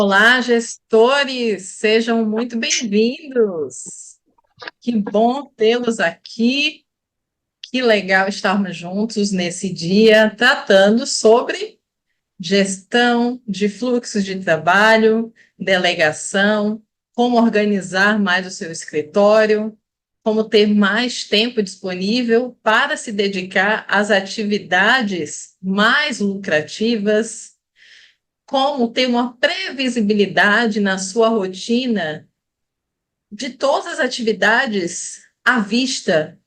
Olá, gestores, sejam muito bem-vindos. Que bom tê-los aqui. Que legal estarmos juntos nesse dia, tratando sobre gestão de fluxos de trabalho, delegação, como organizar mais o seu escritório, como ter mais tempo disponível para se dedicar às atividades mais lucrativas, como ter uma previsibilidade na sua rotina de todas as atividades à vista,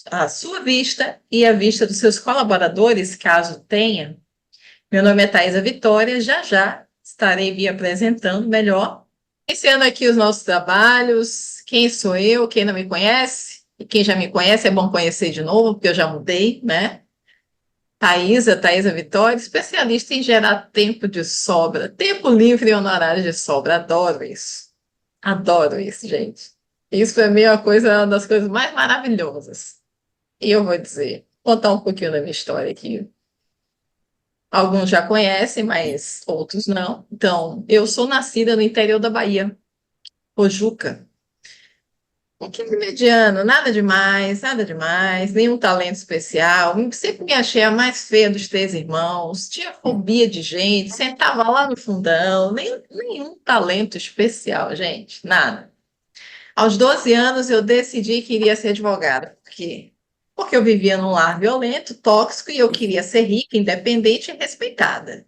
à sua vista e à vista dos seus colaboradores, caso tenha. Meu nome é Thaisa Vitória, já já estarei me apresentando melhor. Iniciando aqui os nossos trabalhos, quem sou eu, quem não me conhece, e quem já me conhece é bom conhecer de novo, porque eu já mudei, né? Thaisa Vitória, especialista em gerar tempo de sobra, tempo livre e honorário de sobra. Adoro isso. Adoro isso, gente. Isso para mim é uma das coisas mais maravilhosas. E eu vou dizer, contar um pouquinho da minha história aqui. Alguns já conhecem, mas outros não. Então, eu sou nascida no interior da Bahia, Pojuca. Um time mediano, nada demais, nenhum talento especial. Sempre me achei a mais feia dos três irmãos, tinha fobia de gente, sentava lá no fundão, nenhum talento especial, gente, nada. Aos 12 anos, eu decidi que iria ser advogada. Por quê? Porque eu vivia num lar violento, tóxico, e eu queria ser rica, independente e respeitada.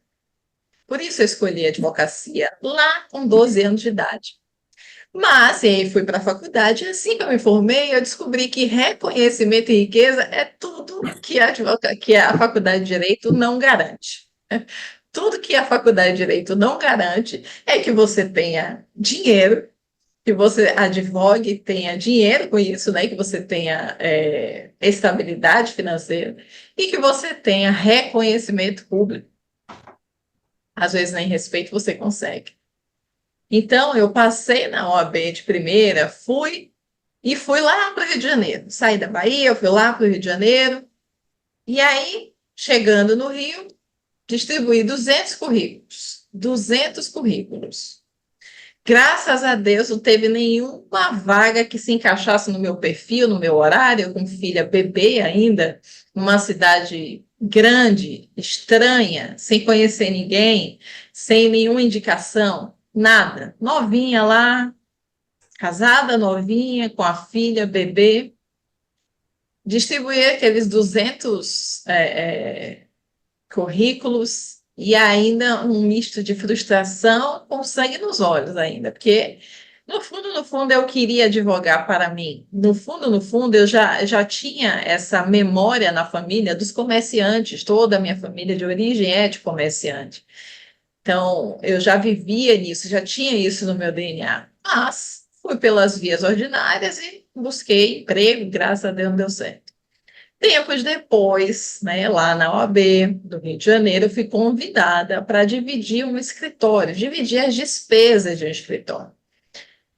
Por isso, eu escolhi a advocacia lá com 12 anos de idade. Mas, e aí fui para a faculdade, e assim que eu me formei, eu descobri que reconhecimento e riqueza é tudo que a faculdade de Direito não garante. Tudo que a faculdade de Direito não garante é que você tenha dinheiro, que você advogue, tenha dinheiro com isso, né? Que você tenha estabilidade financeira e que você tenha reconhecimento público. Às vezes, nem respeito você consegue. Então, eu passei na OAB de primeira, fui lá para o Rio de Janeiro. Saí da Bahia, eu fui lá para o Rio de Janeiro. E aí, chegando no Rio, distribuí 200 currículos. 200 currículos. Graças a Deus, não teve nenhuma vaga que se encaixasse no meu perfil, no meu horário, com filha bebê ainda, numa cidade grande, estranha, sem conhecer ninguém, sem nenhuma indicação, nada. Novinha lá, casada, novinha, com a filha bebê. Distribuí aqueles 200 currículos e ainda um misto de frustração com sangue nos olhos ainda, porque no fundo, eu queria advogar para mim. No fundo, eu já tinha essa memória na família dos comerciantes, toda a minha família de origem é de comerciante. Então, eu já vivia nisso, já tinha isso no meu DNA. Mas fui pelas vias ordinárias e busquei emprego, graças a Deus não deu certo. Tempos depois, né, lá na OAB do Rio de Janeiro, eu fui convidada para dividir um escritório, dividir as despesas de um escritório.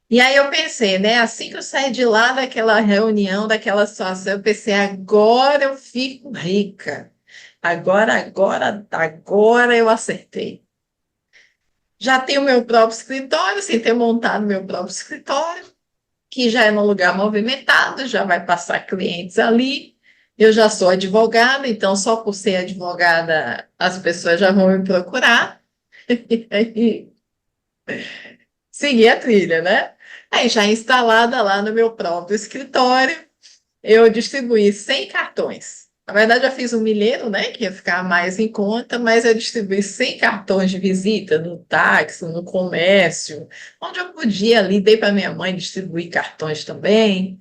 E aí eu pensei, né, assim que eu saí de lá daquela reunião, daquela situação, eu pensei, agora eu fico rica. Agora eu acertei. Já tenho meu próprio escritório, sem ter montado meu próprio escritório, que já é num lugar movimentado, já vai passar clientes ali. Eu já sou advogada, então só por ser advogada as pessoas já vão me procurar. E seguir a trilha, né? Aí já instalada lá no meu próprio escritório, eu distribuí 100 cartões. Na verdade, eu fiz um milheiro, né, que ia ficar mais em conta, mas eu distribuí 100 cartões de visita no táxi, no comércio, onde eu podia ali, dei para minha mãe distribuir cartões também.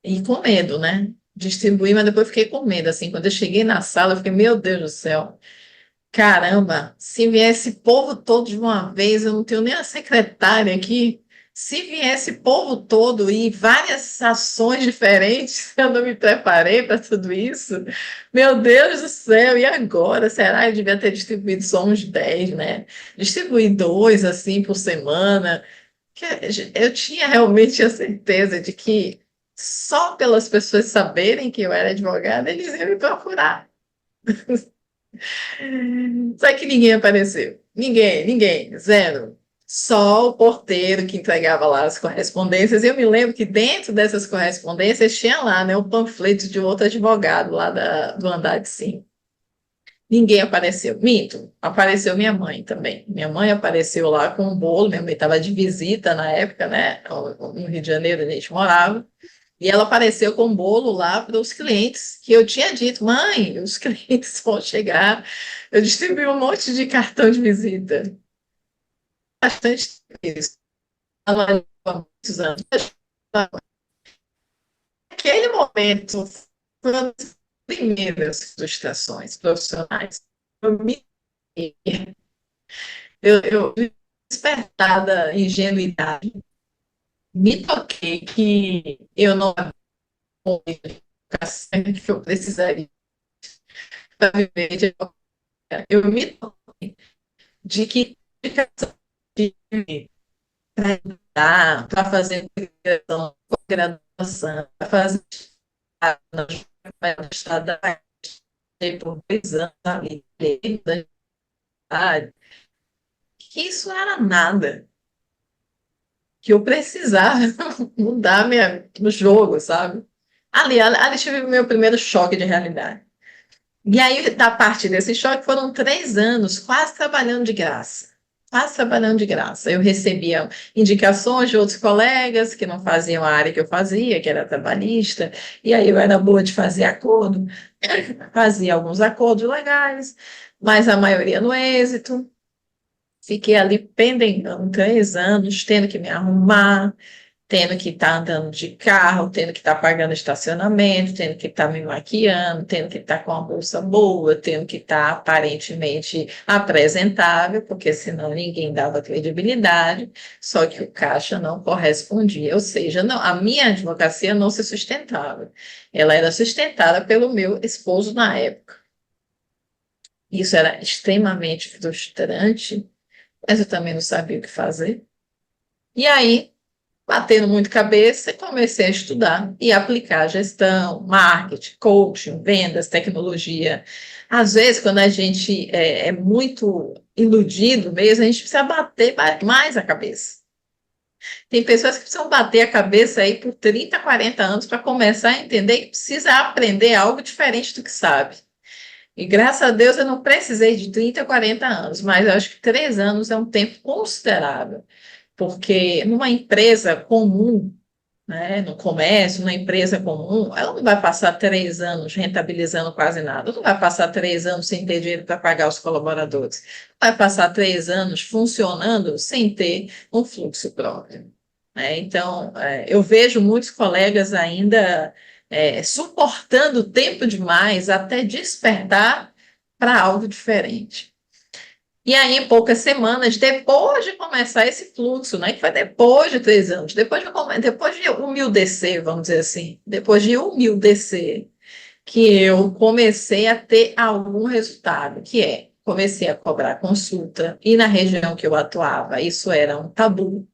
E com medo, né? Distribuí, mas depois fiquei com medo, assim, quando eu cheguei na sala, eu fiquei, meu Deus do céu, caramba, se viesse povo todo de uma vez, eu não tenho nem a secretária aqui, se viesse povo todo e várias ações diferentes, eu não me preparei para tudo isso, meu Deus do céu, e agora? Será que eu devia ter distribuído só uns 10, né? Distribuir dois, assim, por semana, que eu tinha realmente a certeza de que só pelas pessoas saberem que eu era advogada, eles iam me procurar. Só que ninguém apareceu. ninguém, zero. Só o porteiro que entregava lá as correspondências. E eu me lembro que dentro dessas correspondências tinha lá, né, o panfleto de outro advogado lá do andar de cima. Ninguém apareceu. Minto, apareceu minha mãe também. Minha mãe apareceu lá com um bolo. Minha mãe estava de visita na época, né? No Rio de Janeiro a gente morava. E ela apareceu com um bolo lá para os clientes, que eu tinha dito, mãe, os clientes vão chegar. Eu distribuí um monte de cartão de visita. Bastante isso. Há muitos anos. Naquele momento, foi uma das primeiras frustrações profissionais. Eu me eu despertada ingenuidade, me toquei que eu não havia educação que eu precisaria para viver de eu me toquei de que para fazer graduação, para fazer estudar por 2 anos ali, que isso era nada, que eu precisava mudar o jogo, sabe? Ali tive o meu primeiro choque de realidade. E aí, da parte desse choque, foram 3 anos quase trabalhando de graça. Quase trabalhando de graça. Eu recebia indicações de outros colegas que não faziam a área que eu fazia, que era trabalhista, e aí eu era boa de fazer acordo, fazia alguns acordos legais, mas a maioria no êxito. Fiquei ali pendengando 3 anos, tendo que me arrumar, tendo que estar andando de carro, tendo que estar pagando estacionamento, tendo que estar me maquiando, tendo que estar com uma bolsa boa, tendo que estar aparentemente apresentável, porque senão ninguém dava credibilidade, só que o caixa não correspondia, ou seja, não, a minha advocacia não se sustentava. Ela era sustentada pelo meu esposo na época. Isso era extremamente frustrante, mas eu também não sabia o que fazer. E aí, batendo muito cabeça, comecei a estudar e aplicar gestão, marketing, coaching, vendas, tecnologia. Às vezes, quando a gente é muito iludido mesmo, a gente precisa bater mais a cabeça. Tem pessoas que precisam bater a cabeça aí por 30, 40 anos para começar a entender que precisa aprender algo diferente do que sabe. E graças a Deus eu não precisei de 30, 40 anos, mas eu acho que 3 anos é um tempo considerável, porque numa empresa comum, né, no comércio, numa empresa comum, ela não vai passar 3 anos rentabilizando quase nada, não vai passar 3 anos sem ter dinheiro para pagar os colaboradores, vai passar 3 anos funcionando sem ter um fluxo próprio. Né? Então, eu vejo muitos colegas ainda suportando tempo demais até despertar para algo diferente. E aí, em poucas semanas, depois de começar esse fluxo, né, que foi depois de 3 anos, depois de humildecer, vamos dizer assim, depois de humildecer, que eu comecei a ter algum resultado, que comecei a cobrar consulta, e na região que eu atuava, isso era um tabu,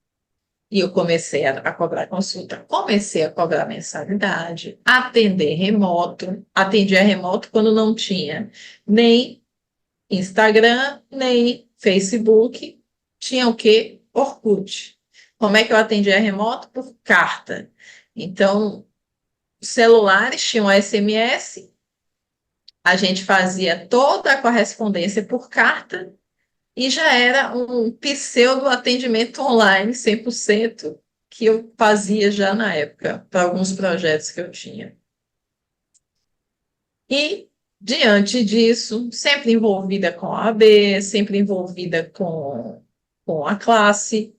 e eu comecei a cobrar consulta, comecei a cobrar mensalidade, atender remoto, atendia remoto quando não tinha nem Instagram, nem Facebook, tinha o quê? Orkut. Como é que eu atendia remoto? Por carta. Então, celulares tinham SMS, a gente fazia toda a correspondência por carta e já era um pseudo atendimento online 100% que eu fazia já na época, para alguns projetos que eu tinha. E, diante disso, sempre envolvida com a AB, sempre envolvida com a classe,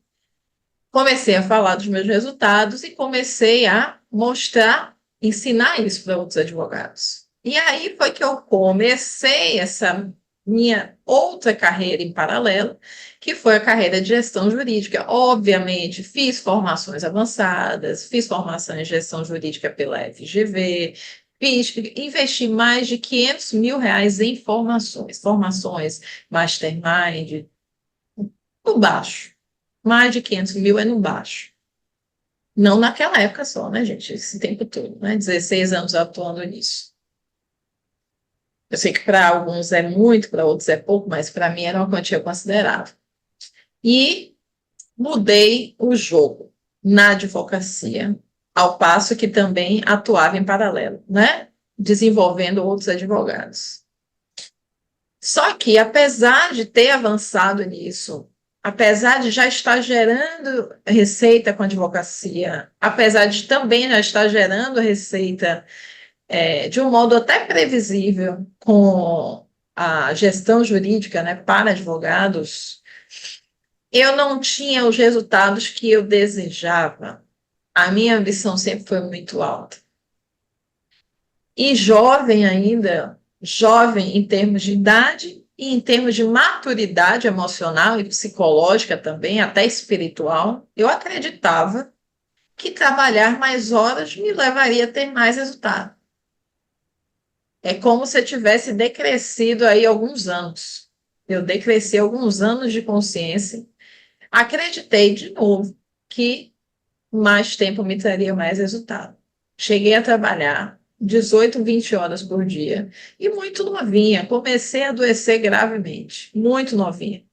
comecei a falar dos meus resultados e comecei a mostrar, ensinar isso para outros advogados. E aí foi que eu comecei essa minha outra carreira em paralelo, que foi a carreira de gestão jurídica. Obviamente, fiz formações avançadas, fiz formação em gestão jurídica pela FGV, investi mais de R$ 500 mil em formações, mastermind, no baixo. Mais de 500 mil é no baixo. Não naquela época só, né, gente? Esse tempo todo, né? 16 anos atuando nisso. Eu sei que para alguns é muito, para outros é pouco, mas para mim era uma quantia considerável. E mudei o jogo na advocacia, ao passo que também atuava em paralelo, né? Desenvolvendo outros advogados. Só que, apesar de ter avançado nisso, apesar de já estar gerando receita com advocacia, apesar de também já estar gerando receita de um modo até previsível com a gestão jurídica, né, para advogados, eu não tinha os resultados que eu desejava. A minha ambição sempre foi muito alta. E jovem ainda, jovem em termos de idade e em termos de maturidade emocional e psicológica também, até espiritual, eu acreditava que trabalhar mais horas me levaria a ter mais resultado. É como se eu tivesse decrescido aí alguns anos. Eu decresci alguns anos de consciência. Acreditei de novo que mais tempo me traria mais resultado. Cheguei a trabalhar 18, 20 horas por dia e muito novinha. Comecei a adoecer gravemente, muito novinha.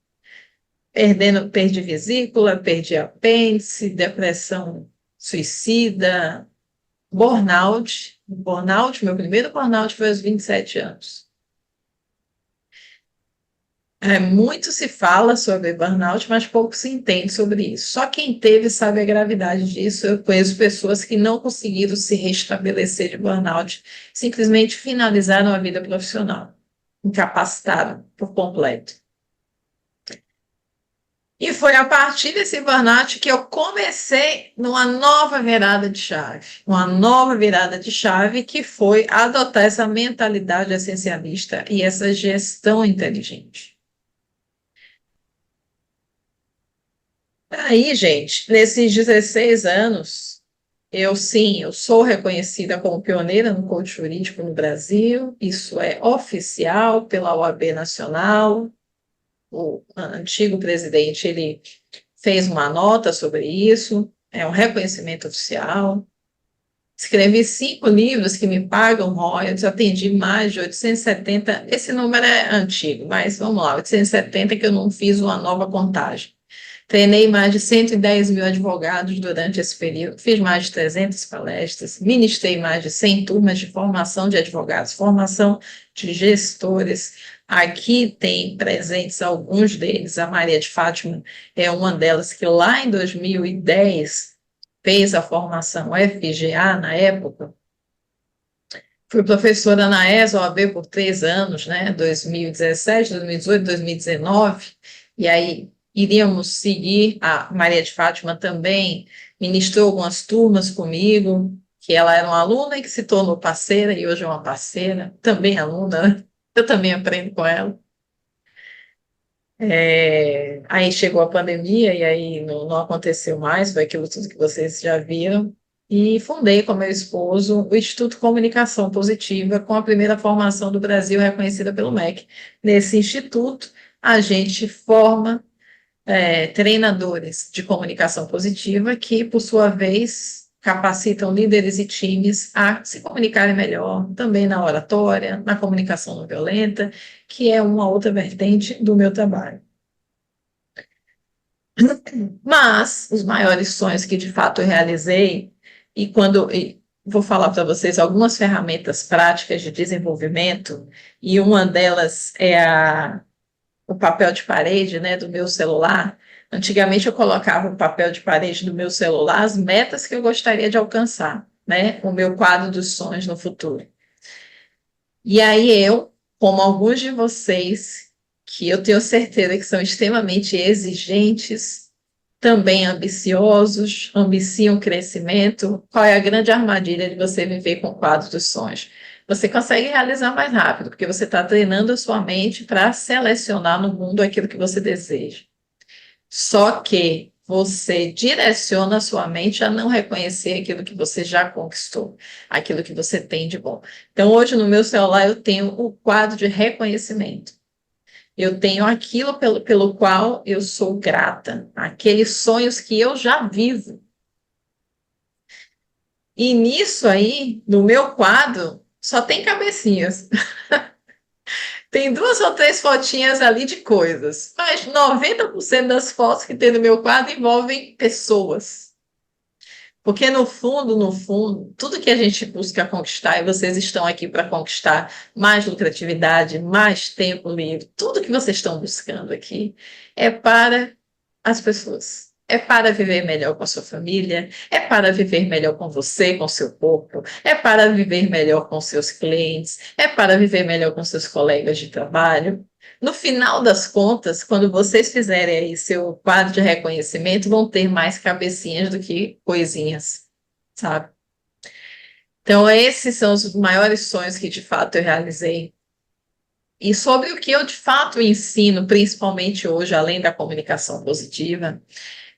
Perdi vesícula, perdi apêndice, depressão suicida, burnout. Burnout, meu primeiro burnout foi aos 27 anos. Muito se fala sobre burnout, mas pouco se entende sobre isso. Só quem teve sabe a gravidade disso. Eu conheço pessoas que não conseguiram se restabelecer de burnout, simplesmente finalizaram a vida profissional, incapacitaram por completo. E foi a partir desse burnout que eu comecei numa nova virada de chave. Uma nova virada de chave que foi adotar essa mentalidade essencialista e essa gestão inteligente. Aí, gente, nesses 16 anos, eu sou reconhecida como pioneira no coach jurídico no Brasil, isso é oficial pela OAB Nacional, o antigo presidente, ele fez uma nota sobre isso, é um reconhecimento oficial. Escrevi 5 livros que me pagam royalties, atendi mais de 870, esse número é antigo, mas vamos lá, 870 que eu não fiz uma nova contagem. Treinei mais de 110 mil advogados durante esse período, fiz mais de 300 palestras, ministrei mais de 100 turmas de formação de advogados, formação de gestores. Aqui tem presentes alguns deles, a Maria de Fátima é uma delas que lá em 2010 fez a formação FGA na época. Fui professora na ESA-OAB por 3 anos, né? 2017, 2018, 2019, e aí iríamos seguir. A Maria de Fátima também ministrou algumas turmas comigo, que ela era uma aluna e que se tornou parceira, e hoje é uma parceira, também aluna, né? Eu também aprendo com ela. Aí chegou a pandemia e aí não aconteceu mais, foi aquilo tudo que vocês já viram. E fundei com meu esposo o Instituto Comunicação Positiva, com a primeira formação do Brasil reconhecida pelo MEC. Nesse instituto, a gente forma treinadores de comunicação positiva que, por sua vez, capacitam líderes e times a se comunicarem melhor, também na oratória, na comunicação não violenta, que é uma outra vertente do meu trabalho. Mas os maiores sonhos que de fato eu realizei, vou falar para vocês algumas ferramentas práticas de desenvolvimento, e uma delas é o papel de parede, né, do meu celular. Antigamente eu colocava o papel de parede do meu celular, as metas que eu gostaria de alcançar, né, o meu quadro dos sonhos no futuro. E aí eu, como alguns de vocês, que eu tenho certeza que são extremamente exigentes, também ambiciosos, ambiciam crescimento. Qual é a grande armadilha de você viver com o quadro dos sonhos? Você consegue realizar mais rápido, porque você está treinando a sua mente para selecionar no mundo aquilo que você deseja. Só que você direciona a sua mente a não reconhecer aquilo que você já conquistou, aquilo que você tem de bom. Então, hoje no meu celular eu tenho o quadro de reconhecimento. Eu tenho aquilo pelo qual eu sou grata, aqueles sonhos que eu já vivo. E nisso aí, no meu quadro, só tem cabecinhas. Tem duas ou três fotinhas ali de coisas, mas 90% das fotos que tem no meu quadro envolvem pessoas. Porque no fundo, tudo que a gente busca conquistar, e vocês estão aqui para conquistar mais lucratividade, mais tempo livre, tudo que vocês estão buscando aqui é para as pessoas. É para viver melhor com a sua família, é para viver melhor com você, com seu corpo, é para viver melhor com seus clientes, é para viver melhor com seus colegas de trabalho. No final das contas, quando vocês fizerem aí seu quadro de reconhecimento, vão ter mais cabecinhas do que coisinhas, sabe? Então, esses são os maiores sonhos que de fato eu realizei. E sobre o que eu de fato ensino, principalmente hoje, além da comunicação positiva,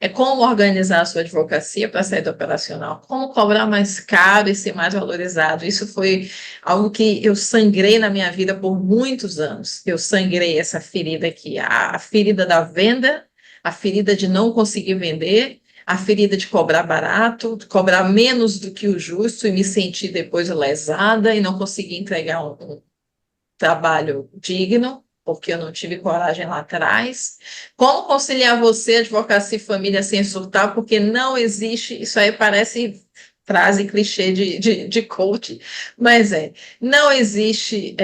é como organizar a sua advocacia para sair do operacional, como cobrar mais caro e ser mais valorizado. Isso foi algo que eu sangrei na minha vida por muitos anos. Eu sangrei essa ferida aqui, a ferida da venda, a ferida de não conseguir vender, a ferida de cobrar barato, de cobrar menos do que o justo e me sentir depois lesada e não conseguir entregar um trabalho digno, porque eu não tive coragem lá atrás. Como conciliar você, advocacia e família sem surtar, porque não existe, isso aí parece frase clichê de coach, mas não existe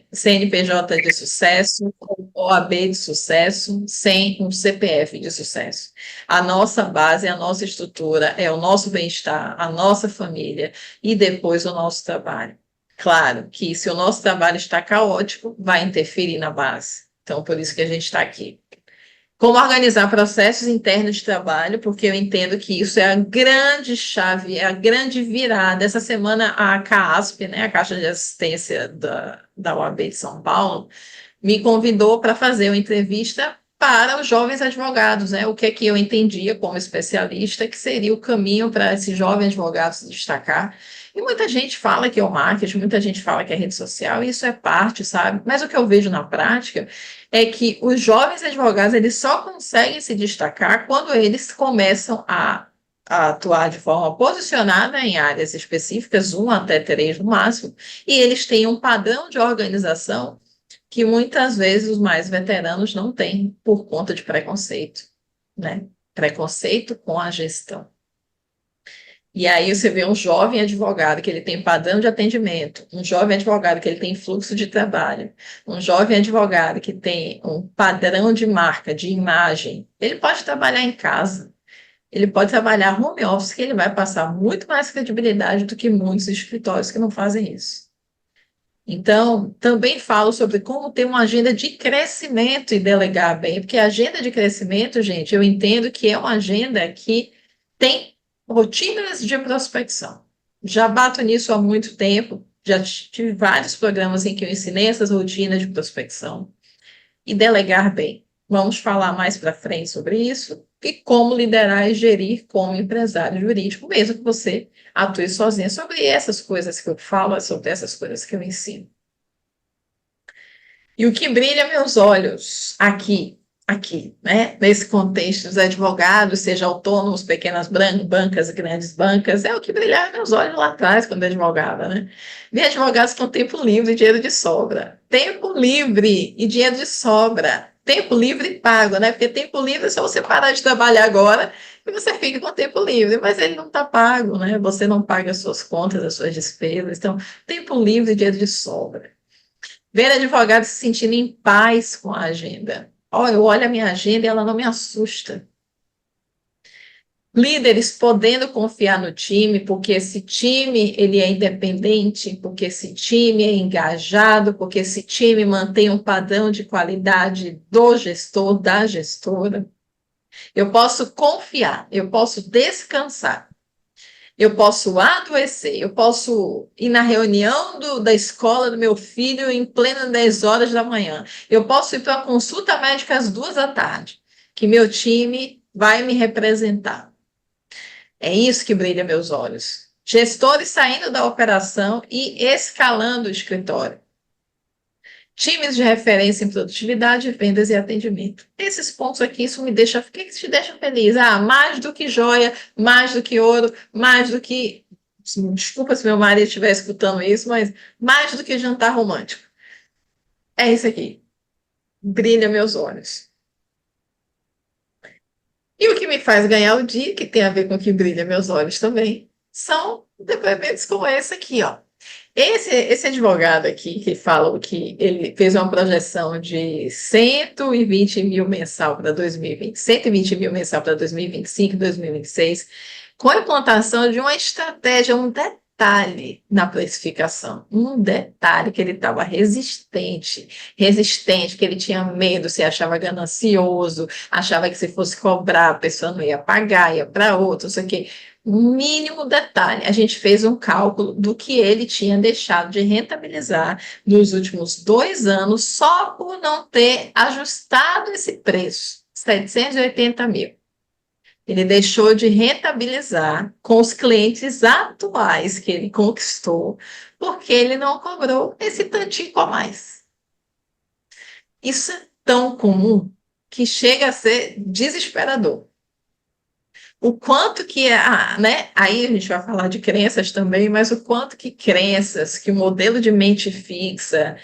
CNPJ de sucesso, OAB de sucesso, sem um CPF de sucesso. A nossa base, a nossa estrutura é o nosso bem-estar, a nossa família e depois o nosso trabalho. Claro que se o nosso trabalho está caótico, vai interferir na base. Então, por isso que a gente está aqui. Como organizar processos internos de trabalho, porque eu entendo que isso é a grande chave, é a grande virada. Essa semana, a CAASP, né, a Caixa de Assistência da OAB de São Paulo, me convidou para fazer uma entrevista para os jovens advogados, né? O que é que eu entendia como especialista que seria o caminho para esse jovem advogado se destacar. E muita gente fala que é o marketing, muita gente fala que é rede social, e isso é parte, sabe? Mas o que eu vejo na prática é que os jovens advogados eles só conseguem se destacar quando eles começam a atuar de forma posicionada em áreas específicas, um até três no máximo, e eles têm um padrão de organização que muitas vezes os mais veteranos não têm por conta de preconceito, né? Preconceito com a gestão. E aí você vê um jovem advogado que ele tem padrão de atendimento, um jovem advogado que ele tem fluxo de trabalho, um jovem advogado que tem um padrão de marca, de imagem. Ele pode trabalhar em casa, ele pode trabalhar home office, que ele vai passar muito mais credibilidade do que muitos escritórios que não fazem isso. Então, também falo sobre como ter uma agenda de crescimento e delegar bem, porque a agenda de crescimento, gente, eu entendo que é uma agenda que tem rotinas de prospecção. Já bato nisso há muito tempo, já tive vários programas em que eu ensinei essas rotinas de prospecção e delegar bem. Vamos falar mais para frente sobre isso e como liderar e gerir como empresário jurídico, mesmo que você atue sozinho, sobre essas coisas que eu falo, sobre essas coisas que eu ensino. E o que brilha meus olhos aqui, né? Nesse contexto dos advogados, seja autônomos, pequenas bancas, grandes bancas, é o que brilhava meus olhos lá atrás, quando eu advogava, né? Vi advogados com tempo livre e dinheiro de sobra. Tempo livre e dinheiro de sobra. Tempo livre pago, né? Porque tempo livre é só você parar de trabalhar agora e você fica com tempo livre, mas ele não está pago, né? Você não paga as suas contas, as suas despesas. Então, tempo livre e dinheiro de sobra. Ver advogado se sentindo em paz com a agenda. Eu olho a minha agenda e ela não me assusta. Líderes podendo confiar no time, porque esse time ele é independente, porque esse time é engajado, porque esse time mantém um padrão de qualidade do gestor, da gestora. Eu posso confiar, eu posso descansar. Eu posso adoecer, eu posso ir na reunião da escola do meu filho em plena 10 horas da manhã. Eu posso ir para a consulta médica às 2 da tarde, que meu time vai me representar. É isso que brilha meus olhos. Gestores saindo da operação e escalando o escritório. Times de referência em produtividade, vendas e atendimento. Esses pontos aqui, isso me deixa, o que te deixa feliz? Mais do que joia, mais do que ouro, mais do que, desculpa se meu marido estiver escutando isso, mas mais do que jantar romântico. É isso aqui. Brilha meus olhos. E o que me faz ganhar o dia, que tem a ver com o que brilha meus olhos também, são depoimentos como esse aqui, ó. Esse advogado aqui, que fala que ele fez uma projeção de 120 mil mensal para 2020, 120 mil mensal para 2025, 2026, com a implantação de uma estratégia, um detalhe na precificação, um detalhe que ele estava resistente, que ele tinha medo, se achava ganancioso, achava que se fosse cobrar, a pessoa não ia pagar, ia para outro, não sei o quê. Mínimo detalhe, a gente fez um cálculo do que ele tinha deixado de rentabilizar nos últimos 2 anos só por não ter ajustado esse preço, 780 mil. Ele deixou de rentabilizar com os clientes atuais que ele conquistou, porque ele não cobrou esse tantinho a mais. Isso é tão comum que chega a ser desesperador. O quanto que é, né? Aí a gente vai falar de crenças também, mas o quanto que crenças, que o modelo de mente fixa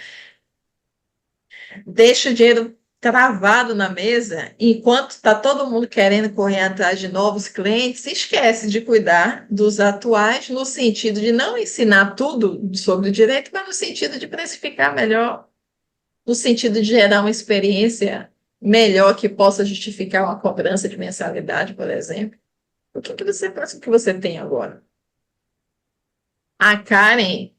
deixa o dinheiro travado na mesa, enquanto está todo mundo querendo correr atrás de novos clientes, esquece de cuidar dos atuais, no sentido de não ensinar tudo sobre o direito, mas no sentido de precificar melhor, no sentido de gerar uma experiência melhor que possa justificar uma cobrança de mensalidade, por exemplo. O que você pensa que você tem agora? A Karen,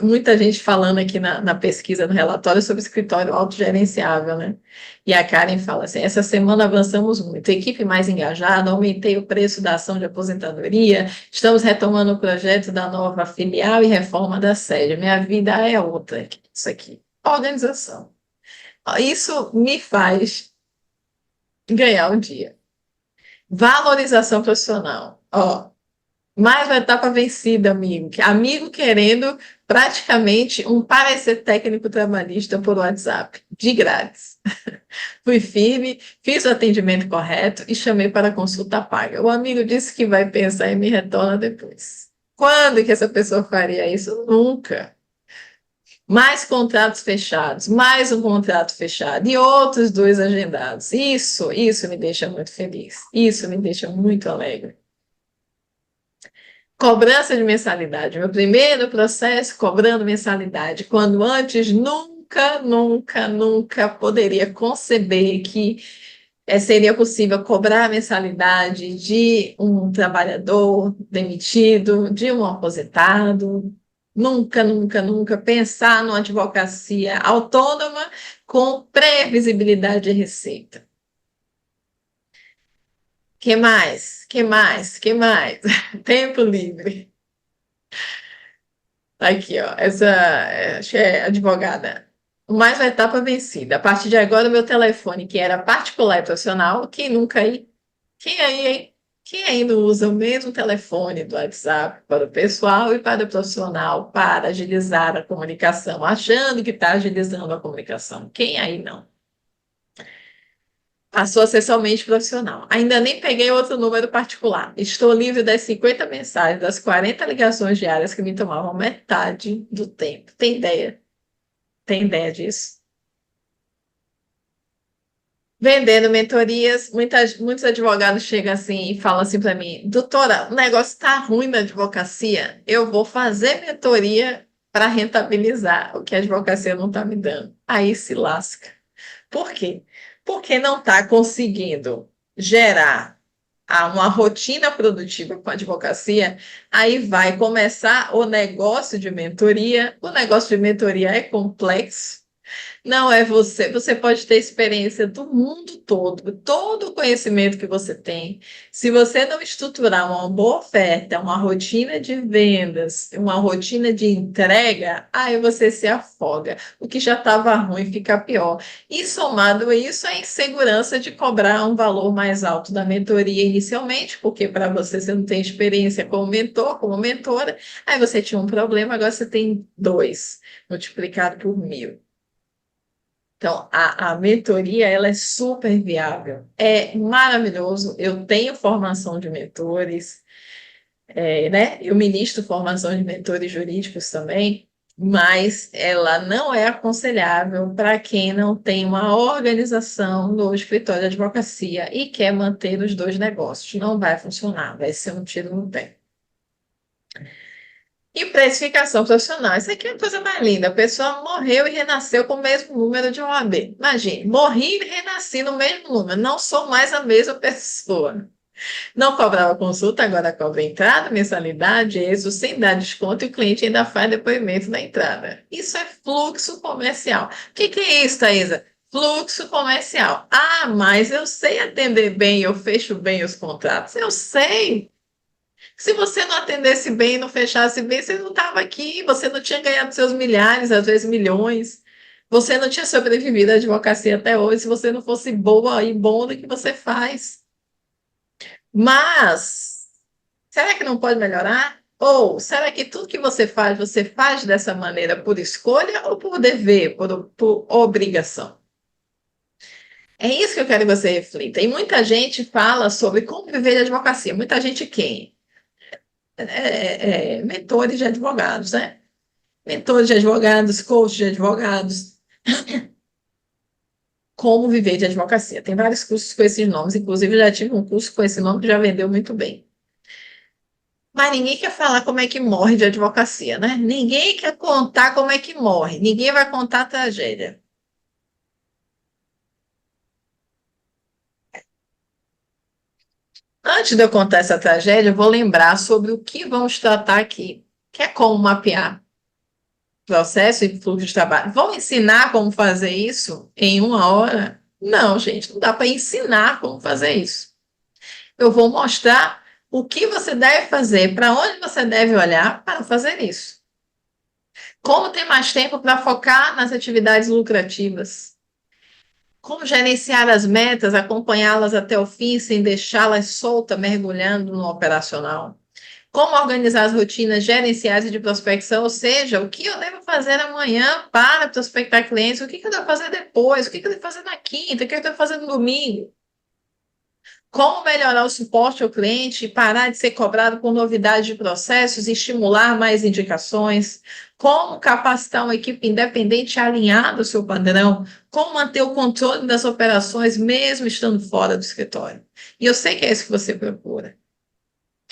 muita gente falando aqui na pesquisa, no relatório sobre escritório autogerenciável, né? E a Karen fala assim: essa semana avançamos muito, equipe mais engajada, aumentei o preço da ação de aposentadoria, estamos retomando o projeto da nova filial e reforma da sede. Minha vida é outra. Isso aqui, organização. Isso me faz ganhar um dia. Valorização profissional. Ó, mais uma etapa vencida, amigo. Amigo querendo praticamente um parecer técnico trabalhista por WhatsApp, de grátis. Fui firme, fiz o atendimento correto e chamei para consulta paga. O amigo disse que vai pensar e me retorna depois. Quando que essa pessoa faria isso? Nunca. Mais contratos fechados, mais um contrato fechado e outros dois agendados. Isso me deixa muito feliz. Isso me deixa muito alegre. Cobrança de mensalidade. Meu primeiro processo cobrando mensalidade, quando antes nunca poderia conceber que seria possível cobrar a mensalidade de um trabalhador demitido, de um aposentado. Nunca pensar numa advocacia autônoma com previsibilidade de receita. Que mais? Que mais? Que mais? Tempo livre. Aqui, ó, acho que é advogada. Mais uma etapa vencida. A partir de agora, o meu telefone, que era particular e profissional, quem nunca aí? Quem aí, hein? Quem ainda usa o mesmo telefone do WhatsApp para o pessoal e para o profissional para agilizar a comunicação, achando que está agilizando a comunicação? Quem aí não? Passou a ser somente profissional. Ainda nem peguei outro número particular. Estou livre das 50 mensagens, das 40 ligações diárias que me tomavam metade do tempo. Tem ideia? Tem ideia disso? Vendendo mentorias, muitos advogados chegam assim e falam assim para mim: doutora, o negócio está ruim na advocacia, eu vou fazer mentoria para rentabilizar o que a advocacia não está me dando. Aí se lasca. Por quê? Porque não está conseguindo gerar uma rotina produtiva com a advocacia, aí vai começar o negócio de mentoria. O negócio de mentoria é complexo. Não é você. Você pode ter experiência do mundo todo o conhecimento que você tem. Se você não estruturar uma boa oferta, uma rotina de vendas, uma rotina de entrega, aí você se afoga. O que já estava ruim fica pior. E somado a isso, a insegurança de cobrar um valor mais alto da mentoria inicialmente, porque para você não tem experiência como mentor, como mentora, aí você tinha um problema, agora você tem dois, multiplicado por 1.000. Então, a mentoria, ela é super viável, é maravilhoso. Eu tenho formação de mentores, né? Eu ministro formação de mentores jurídicos também, mas ela não é aconselhável para quem não tem uma organização no escritório de advocacia e quer manter os dois negócios. Não vai funcionar, vai ser um tiro no pé. E precificação profissional. Isso aqui é a coisa mais linda. A pessoa morreu e renasceu com o mesmo número de OAB. Imagine, morri e renasci no mesmo número. Não sou mais a mesma pessoa. Não cobrava consulta, agora cobra entrada, mensalidade, isso sem dar desconto e o cliente ainda faz depoimento na entrada. Isso é fluxo comercial. O que é isso, Thaisa? Fluxo comercial. Ah, mas eu sei atender bem, eu fecho bem os contratos. Eu sei. Se você não atendesse bem, não fechasse bem, você não estava aqui, você não tinha ganhado seus milhares, às vezes milhões. Você não tinha sobrevivido à advocacia até hoje se você não fosse boa e bom no que você faz. Mas será que não pode melhorar? Ou será que tudo que você faz dessa maneira por escolha ou por dever, por obrigação? É isso que eu quero que você reflita. E muita gente fala sobre como viver de advocacia. Muita gente quem? Mentores de advogados, né? Mentores de advogados, coaches de advogados. Como viver de advocacia. Tem vários cursos com esses nomes, inclusive eu já tive um curso com esse nome que já vendeu muito bem. Mas ninguém quer falar como é que morre de advocacia, né? Ninguém quer contar como é que morre. Ninguém vai contar a tragédia. Antes de eu contar essa tragédia, eu vou lembrar sobre o que vamos tratar aqui, que é como mapear processo e fluxo de trabalho. Vão ensinar como fazer isso em uma hora? Não, gente, não dá para ensinar como fazer isso. Eu vou mostrar o que você deve fazer, para onde você deve olhar para fazer isso. Como ter mais tempo para focar nas atividades lucrativas. Como gerenciar as metas, acompanhá-las até o fim sem deixá-las soltas, mergulhando no operacional. Como organizar as rotinas gerenciais e de prospecção, ou seja, o que eu devo fazer amanhã para prospectar clientes, o que eu devo fazer depois, o que eu devo fazer na quinta, o que eu devo fazer no domingo. Como melhorar o suporte ao cliente e parar de ser cobrado por novidades de processos e estimular mais indicações. Como capacitar uma equipe independente alinhada ao seu padrão. Como manter o controle das operações mesmo estando fora do escritório. E eu sei que é isso que você procura.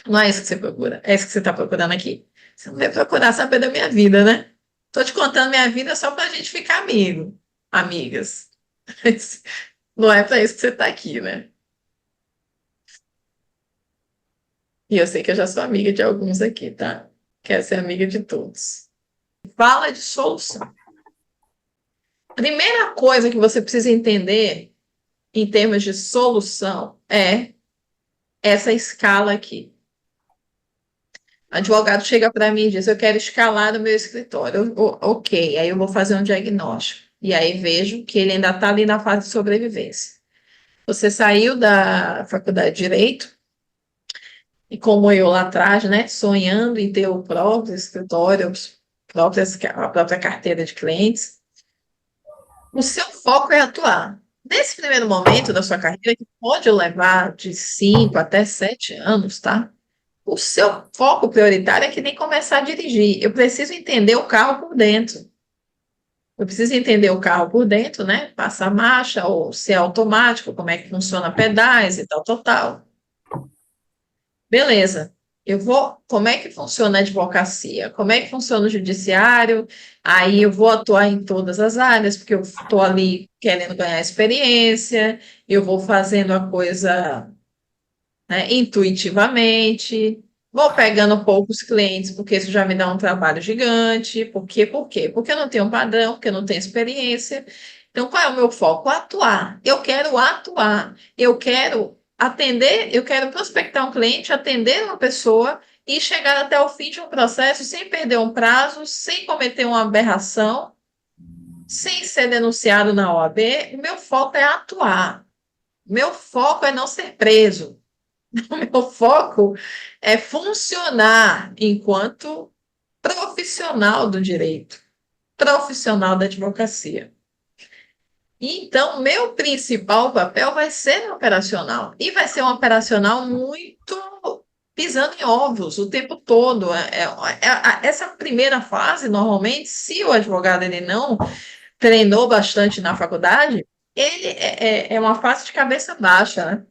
Não é isso que você procura, é isso que você está procurando aqui. Você não vai procurar saber da minha vida, né? Estou te contando minha vida só para a gente ficar amigo, amigas. Não é para isso que você está aqui, né? E eu sei que eu já sou amiga de alguns aqui, tá? Quero ser amiga de todos. Fala de solução. Primeira coisa que você precisa entender em termos de solução é essa escala aqui. O advogado chega para mim e diz: eu quero escalar o meu escritório. Ok, aí eu vou fazer um diagnóstico. E aí vejo que ele ainda está ali na fase de sobrevivência. Você saiu da faculdade de Direito, e como eu lá atrás, né, sonhando em ter o próprio escritório, a própria carteira de clientes, o seu foco é atuar. Nesse primeiro momento da sua carreira, que pode levar de 5 até 7 anos, tá? O seu foco prioritário é que nem começar a dirigir. Eu preciso entender o carro por dentro. Eu preciso entender o carro por dentro, né? Passar marcha, ou se é automático, como é que funciona pedais e tal, tal, tal. Beleza. Como é que funciona a advocacia? Como é que funciona o judiciário? Aí eu vou atuar em todas as áreas, porque eu estou ali querendo ganhar experiência, eu vou fazendo a coisa, né, intuitivamente, vou pegando poucos clientes, porque isso já me dá um trabalho gigante. Por quê? Por quê? Porque eu não tenho um padrão, porque eu não tenho experiência. Então, qual é o meu foco? Atuar. Eu quero atuar. Eu quero atender, eu quero prospectar um cliente, atender uma pessoa e chegar até o fim de um processo sem perder um prazo, sem cometer uma aberração, sem ser denunciado na OAB. O meu foco é atuar. Meu foco é não ser preso. O meu foco é funcionar enquanto profissional do direito, profissional da advocacia. Então, meu principal papel vai ser no operacional. E vai ser um operacional muito pisando em ovos o tempo todo. Essa primeira fase, normalmente, se o advogado ele não treinou bastante na faculdade, ele é uma fase de cabeça baixa, né?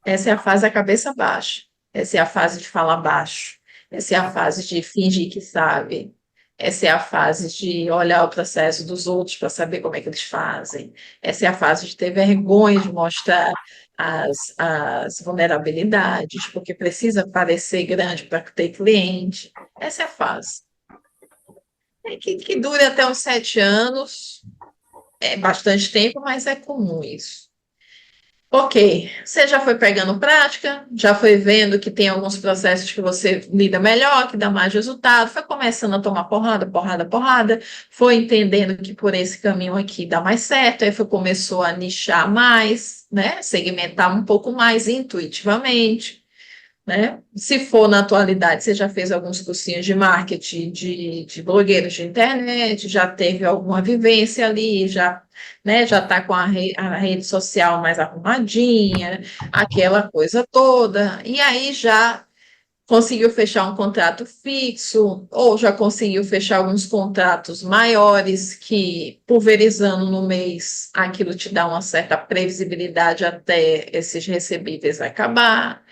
Essa é a fase da cabeça baixa. Essa é a fase de falar baixo. Essa é a fase de fingir que sabe. Essa é a fase de olhar o processo dos outros para saber como é que eles fazem. Essa é a fase de ter vergonha de mostrar as vulnerabilidades, porque precisa parecer grande para ter cliente. Essa é a fase. Que dure até uns 7 anos, é bastante tempo, mas é comum isso. Ok, você já foi pegando prática, já foi vendo que tem alguns processos que você lida melhor, que dá mais resultado, foi começando a tomar porrada, porrada, porrada, foi entendendo que por esse caminho aqui dá mais certo, aí começou a nichar mais, né? Segmentar um pouco mais intuitivamente, né? Se for na atualidade, você já fez alguns cursinhos de marketing, de blogueiros de internet, já teve alguma vivência ali, já, né, já está com a rede social mais arrumadinha, aquela coisa toda, e aí já conseguiu fechar um contrato fixo, ou já conseguiu fechar alguns contratos maiores que, pulverizando no mês, aquilo te dá uma certa previsibilidade até esses recebíveis acabar,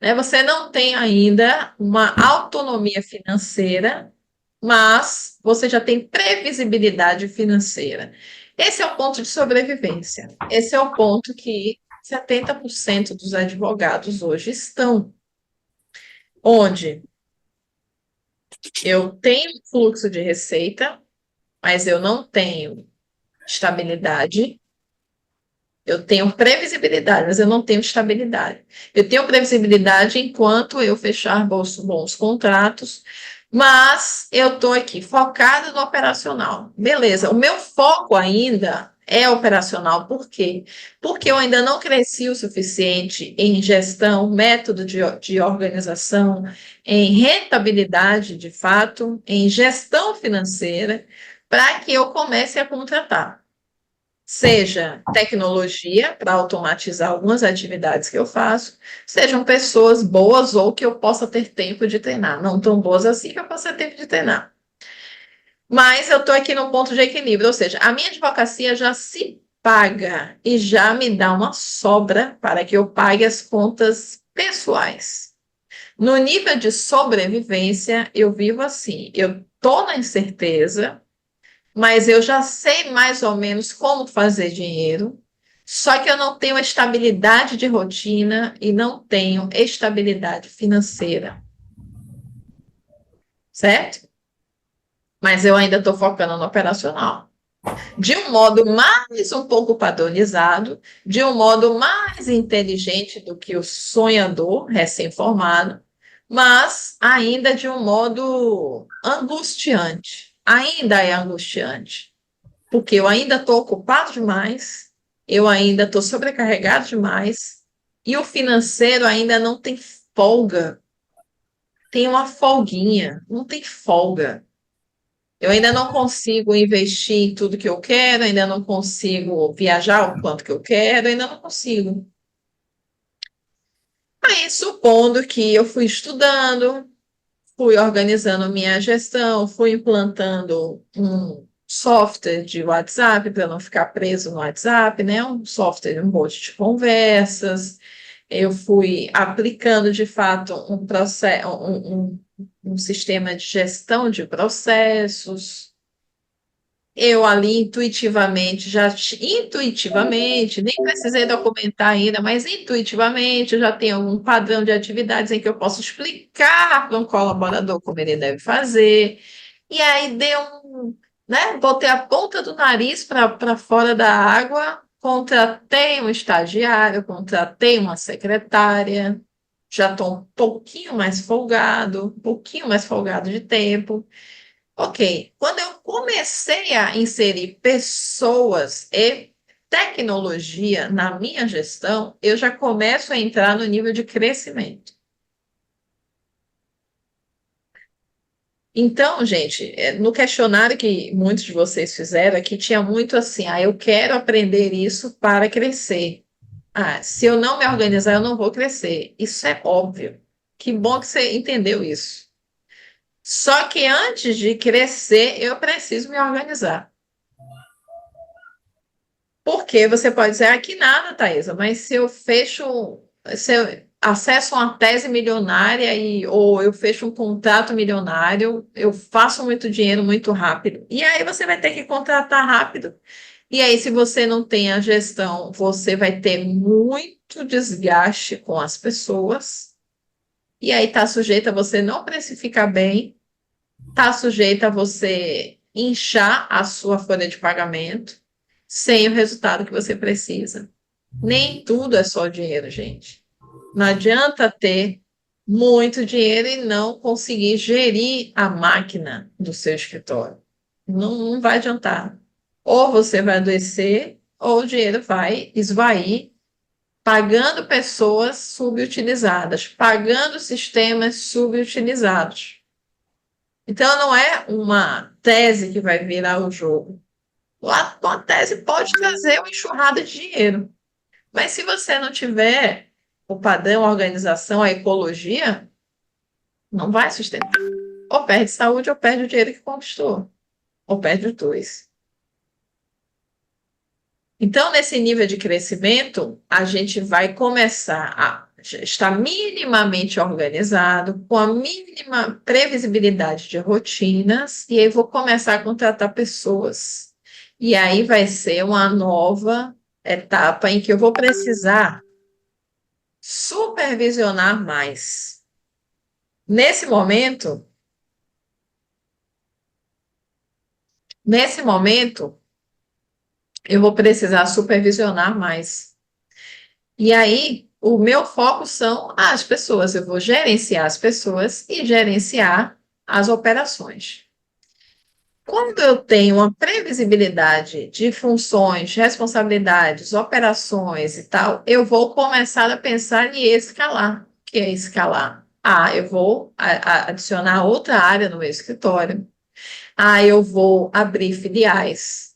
né? Você não tem ainda uma autonomia financeira, mas você já tem previsibilidade financeira. Esse é o ponto de sobrevivência. Esse é o ponto que 70% dos advogados hoje estão, onde eu tenho fluxo de receita, mas eu não tenho estabilidade. Eu tenho previsibilidade, mas eu não tenho estabilidade. Eu tenho previsibilidade enquanto eu fechar bons contratos, mas eu estou aqui focada no operacional. Beleza, o meu foco ainda é operacional, por quê? Porque eu ainda não cresci o suficiente em gestão, método de organização, em rentabilidade de fato, em gestão financeira, para que eu comece a contratar. Seja tecnologia para automatizar algumas atividades que eu faço, sejam pessoas boas ou que eu possa ter tempo de treinar. Não tão boas assim que eu possa ter tempo de treinar. Mas eu estou aqui no ponto de equilíbrio, ou seja, a minha advocacia já se paga e já me dá uma sobra para que eu pague as contas pessoais. No nível de sobrevivência, eu vivo assim, eu estou na incerteza, mas eu já sei mais ou menos como fazer dinheiro, só que eu não tenho estabilidade de rotina e não tenho estabilidade financeira, certo? Mas eu ainda estou focando no operacional. De um modo mais um pouco padronizado, de um modo mais inteligente do que o sonhador recém-formado, mas ainda de um modo angustiante. Ainda é angustiante. Porque eu ainda estou ocupado demais, eu ainda estou sobrecarregado demais, e o financeiro ainda não tem folga, tem uma folguinha, não tem folga. Eu ainda não consigo investir em tudo que eu quero, ainda não consigo viajar o quanto que eu quero, ainda não consigo. Aí, supondo que eu fui estudando, fui organizando minha gestão, fui implantando um software de WhatsApp para não ficar preso no WhatsApp, né? Um software, um bot de conversas. Eu fui aplicando de fato um processo, um sistema de gestão de processos. Eu ali intuitivamente, intuitivamente, nem precisei documentar ainda, mas intuitivamente eu já tenho um padrão de atividades em que eu posso explicar para um colaborador como ele deve fazer. E aí deu um, né? Botei a ponta do nariz para fora da água, contratei um estagiário, contratei uma secretária, já estou um pouquinho mais folgado de tempo. Ok, quando eu comecei a inserir pessoas e tecnologia na minha gestão, eu já começo a entrar no nível de crescimento. Então, gente, no questionário que muitos de vocês fizeram aqui, tinha muito assim: eu quero aprender isso para crescer. Se eu não me organizar, eu não vou crescer. Isso é óbvio. Que bom que você entendeu isso. Só que antes de crescer, eu preciso me organizar. Porque você pode dizer, ah, que nada, Thaisa, mas se eu acesso uma tese milionária ou eu fecho um contrato milionário, eu faço muito dinheiro muito rápido. E aí você vai ter que contratar rápido. E aí, se você não tem a gestão, você vai ter muito desgaste com as pessoas. E aí está sujeito a você não precificar bem, está sujeito a você inchar a sua folha de pagamento sem o resultado que você precisa. Nem tudo é só dinheiro, gente. Não adianta ter muito dinheiro e não conseguir gerir a máquina do seu escritório. Não vai adiantar. Ou você vai adoecer, ou o dinheiro vai esvair, pagando pessoas subutilizadas, pagando sistemas subutilizados. Então, não é uma tese que vai virar o jogo. Uma tese pode trazer uma enxurrada de dinheiro, mas se você não tiver o padrão, a organização, a ecologia, não vai sustentar. Ou perde saúde, ou perde o dinheiro que conquistou, ou perde os dois. Então, nesse nível de crescimento, a gente vai começar a estar minimamente organizado, com a mínima previsibilidade de rotinas, e aí vou começar a contratar pessoas. E aí vai ser uma nova etapa em que eu vou precisar supervisionar mais. Nesse momento, nesse momento, eu vou precisar supervisionar mais. E aí, o meu foco são as pessoas. Eu vou gerenciar as pessoas e gerenciar as operações. Quando eu tenho uma previsibilidade de funções, responsabilidades, operações e tal, eu vou começar a pensar em escalar. O que é escalar? Ah, eu vou adicionar outra área no meu escritório. Ah, eu vou abrir filiais.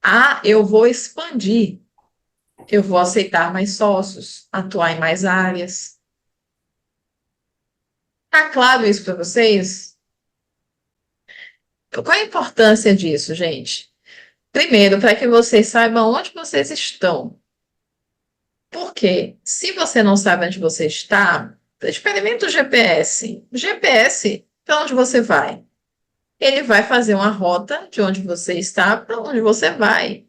Ah, eu vou expandir. Eu vou aceitar mais sócios, atuar em mais áreas. Tá claro isso para vocês? Qual a importância disso, gente? Primeiro, para que vocês saibam onde vocês estão. Porque se você não sabe onde você está, experimenta o GPS. O GPS, para onde você vai? Ele vai fazer uma rota de onde você está para onde você vai.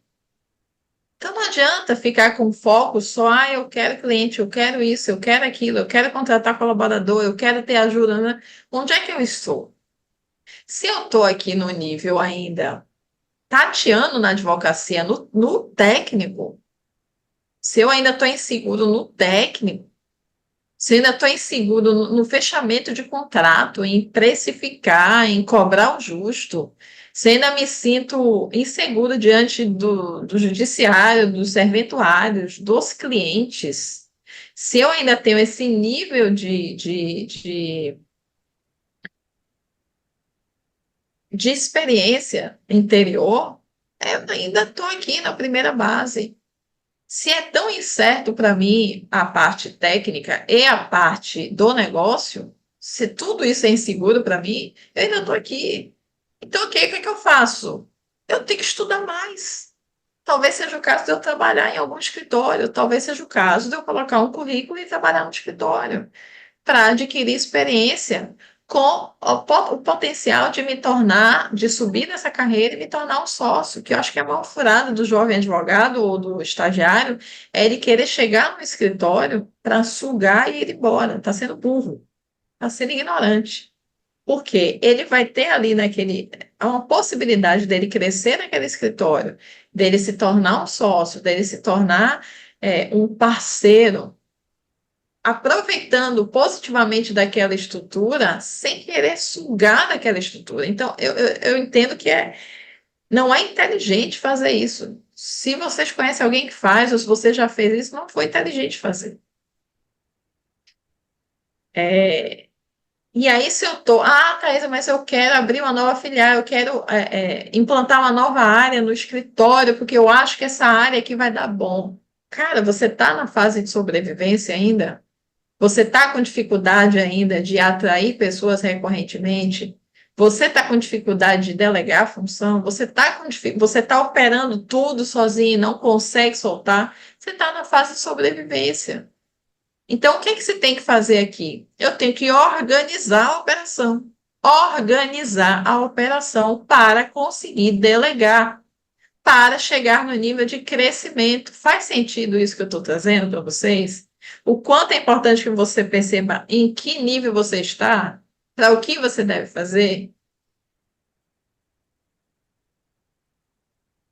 Então não adianta ficar com foco só, ah, eu quero cliente, eu quero isso, eu quero aquilo, eu quero contratar colaborador, eu quero ter ajuda, né? Onde é que eu estou? Se eu estou aqui no nível ainda tateando na advocacia, no técnico, se eu ainda estou inseguro no técnico, se eu ainda estou inseguro no fechamento de contrato, em precificar, em cobrar o justo, se ainda me sinto inseguro diante do judiciário, dos serventuários, dos clientes, se eu ainda tenho esse nível de experiência interior, eu ainda estou aqui na primeira base. Se é tão incerto para mim a parte técnica e a parte do negócio, se tudo isso é inseguro para mim, eu ainda estou aqui. Então, o que é que eu faço? Eu tenho que estudar mais. Talvez seja o caso de eu trabalhar em algum escritório, talvez seja o caso de eu colocar um currículo e trabalhar no escritório para adquirir experiência com o potencial de me tornar, de subir nessa carreira e me tornar um sócio, que eu acho que é a maior furada do jovem advogado ou do estagiário, é ele querer chegar no escritório para sugar e ir embora. Está sendo burro, está sendo ignorante. Porque ele vai ter ali naquele, há uma possibilidade dele crescer naquele escritório, dele se tornar um sócio, dele se tornar um parceiro aproveitando positivamente daquela estrutura sem querer sugar daquela estrutura. Então, eu entendo que não é inteligente fazer isso. Se vocês conhecem alguém que faz, ou se você já fez isso, não foi inteligente fazer. E aí, se eu tô, Thaisa, mas eu quero abrir uma nova filial, eu quero implantar uma nova área no escritório, porque eu acho que essa área aqui vai dar bom. Cara, você está na fase de sobrevivência ainda? Você está com dificuldade ainda de atrair pessoas recorrentemente? Você está com dificuldade de delegar a função? Você está operando tudo sozinho e não consegue soltar? Você está na fase de sobrevivência. Então, o que que você tem que fazer aqui? Eu tenho que organizar a operação. Organizar a operação para conseguir delegar, para chegar no nível de crescimento. Faz sentido isso que eu estou trazendo para vocês? O quanto é importante que você perceba em que nível você está, para o que você deve fazer?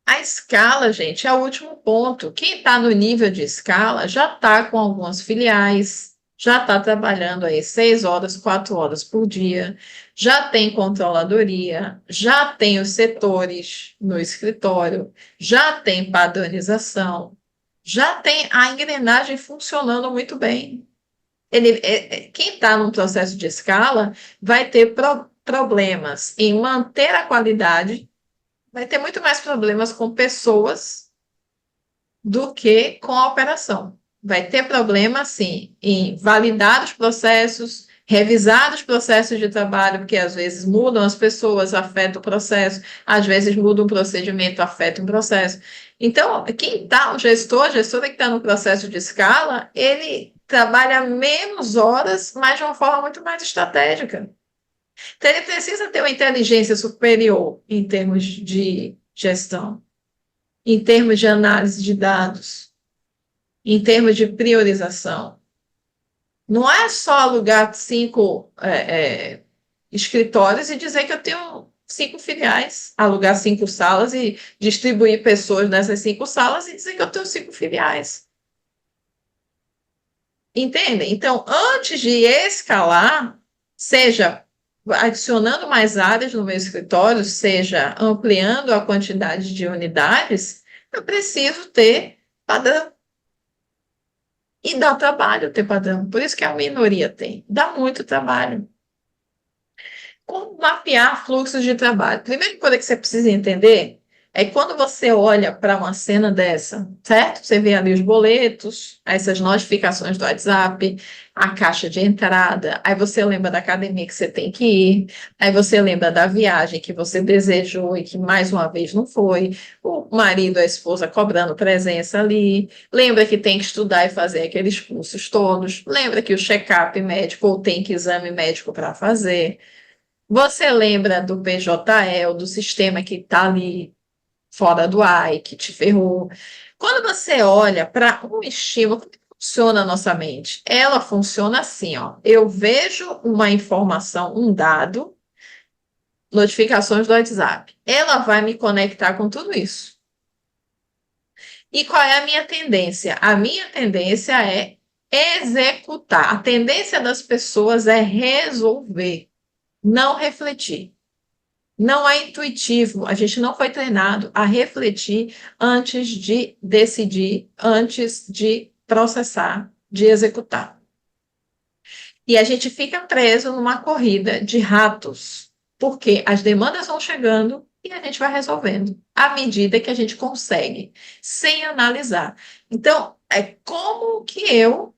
A escala, gente, é o último ponto. Quem está no nível de escala já está com algumas filiais, já está trabalhando aí 6 horas, 4 horas por dia, já tem controladoria, já tem os setores no escritório, já tem padronização, já tem a engrenagem funcionando muito bem. Quem está num processo de escala vai ter problemas em manter a qualidade, vai ter muito mais problemas com pessoas do que com a operação. Vai ter problema, sim, em validar os processos, revisar os processos de trabalho, porque às vezes mudam as pessoas, afeta o processo, às vezes muda um procedimento, afeta um processo. Então, quem está, o gestor, a gestora que está no processo de escala, ele trabalha menos horas, mas de uma forma muito mais estratégica. Então, ele precisa ter uma inteligência superior em termos de gestão, em termos de análise de dados, em termos de priorização. Não é só alugar 5 escritórios e dizer que eu tenho 5 filiais, alugar 5 salas e distribuir pessoas nessas 5 salas e dizer que eu tenho 5 filiais. Entendem? Então, antes de escalar, seja adicionando mais áreas no meu escritório, seja ampliando a quantidade de unidades, eu preciso ter padrão. E dá trabalho ter padrão. Por isso que a minoria tem. Dá muito trabalho. Como mapear fluxos de trabalho? Primeira coisa que você precisa entender é que quando você olha para uma cena dessa, certo? Você vê ali os boletos, essas notificações do WhatsApp, a caixa de entrada, aí você lembra da academia que você tem que ir, aí você lembra da viagem que você desejou e que mais uma vez não foi, o marido, a esposa cobrando presença ali, lembra que tem que estudar e fazer aqueles cursos todos, lembra que o check-up médico ou tem que exame médico para fazer. Você lembra do PJL, do sistema que está ali fora do ar e que te ferrou? Quando você olha para um estímulo, como funciona a nossa mente? Ela funciona assim, ó. Eu vejo uma informação, um dado, notificações do WhatsApp. Ela vai me conectar com tudo isso. E qual é a minha tendência? A minha tendência é executar. A tendência das pessoas é resolver, não refletir. Não é intuitivo, a gente não foi treinado a refletir antes de decidir, antes de processar, de executar. E a gente fica preso numa corrida de ratos, porque as demandas vão chegando e a gente vai resolvendo à medida que a gente consegue, sem analisar. Então, é como que eu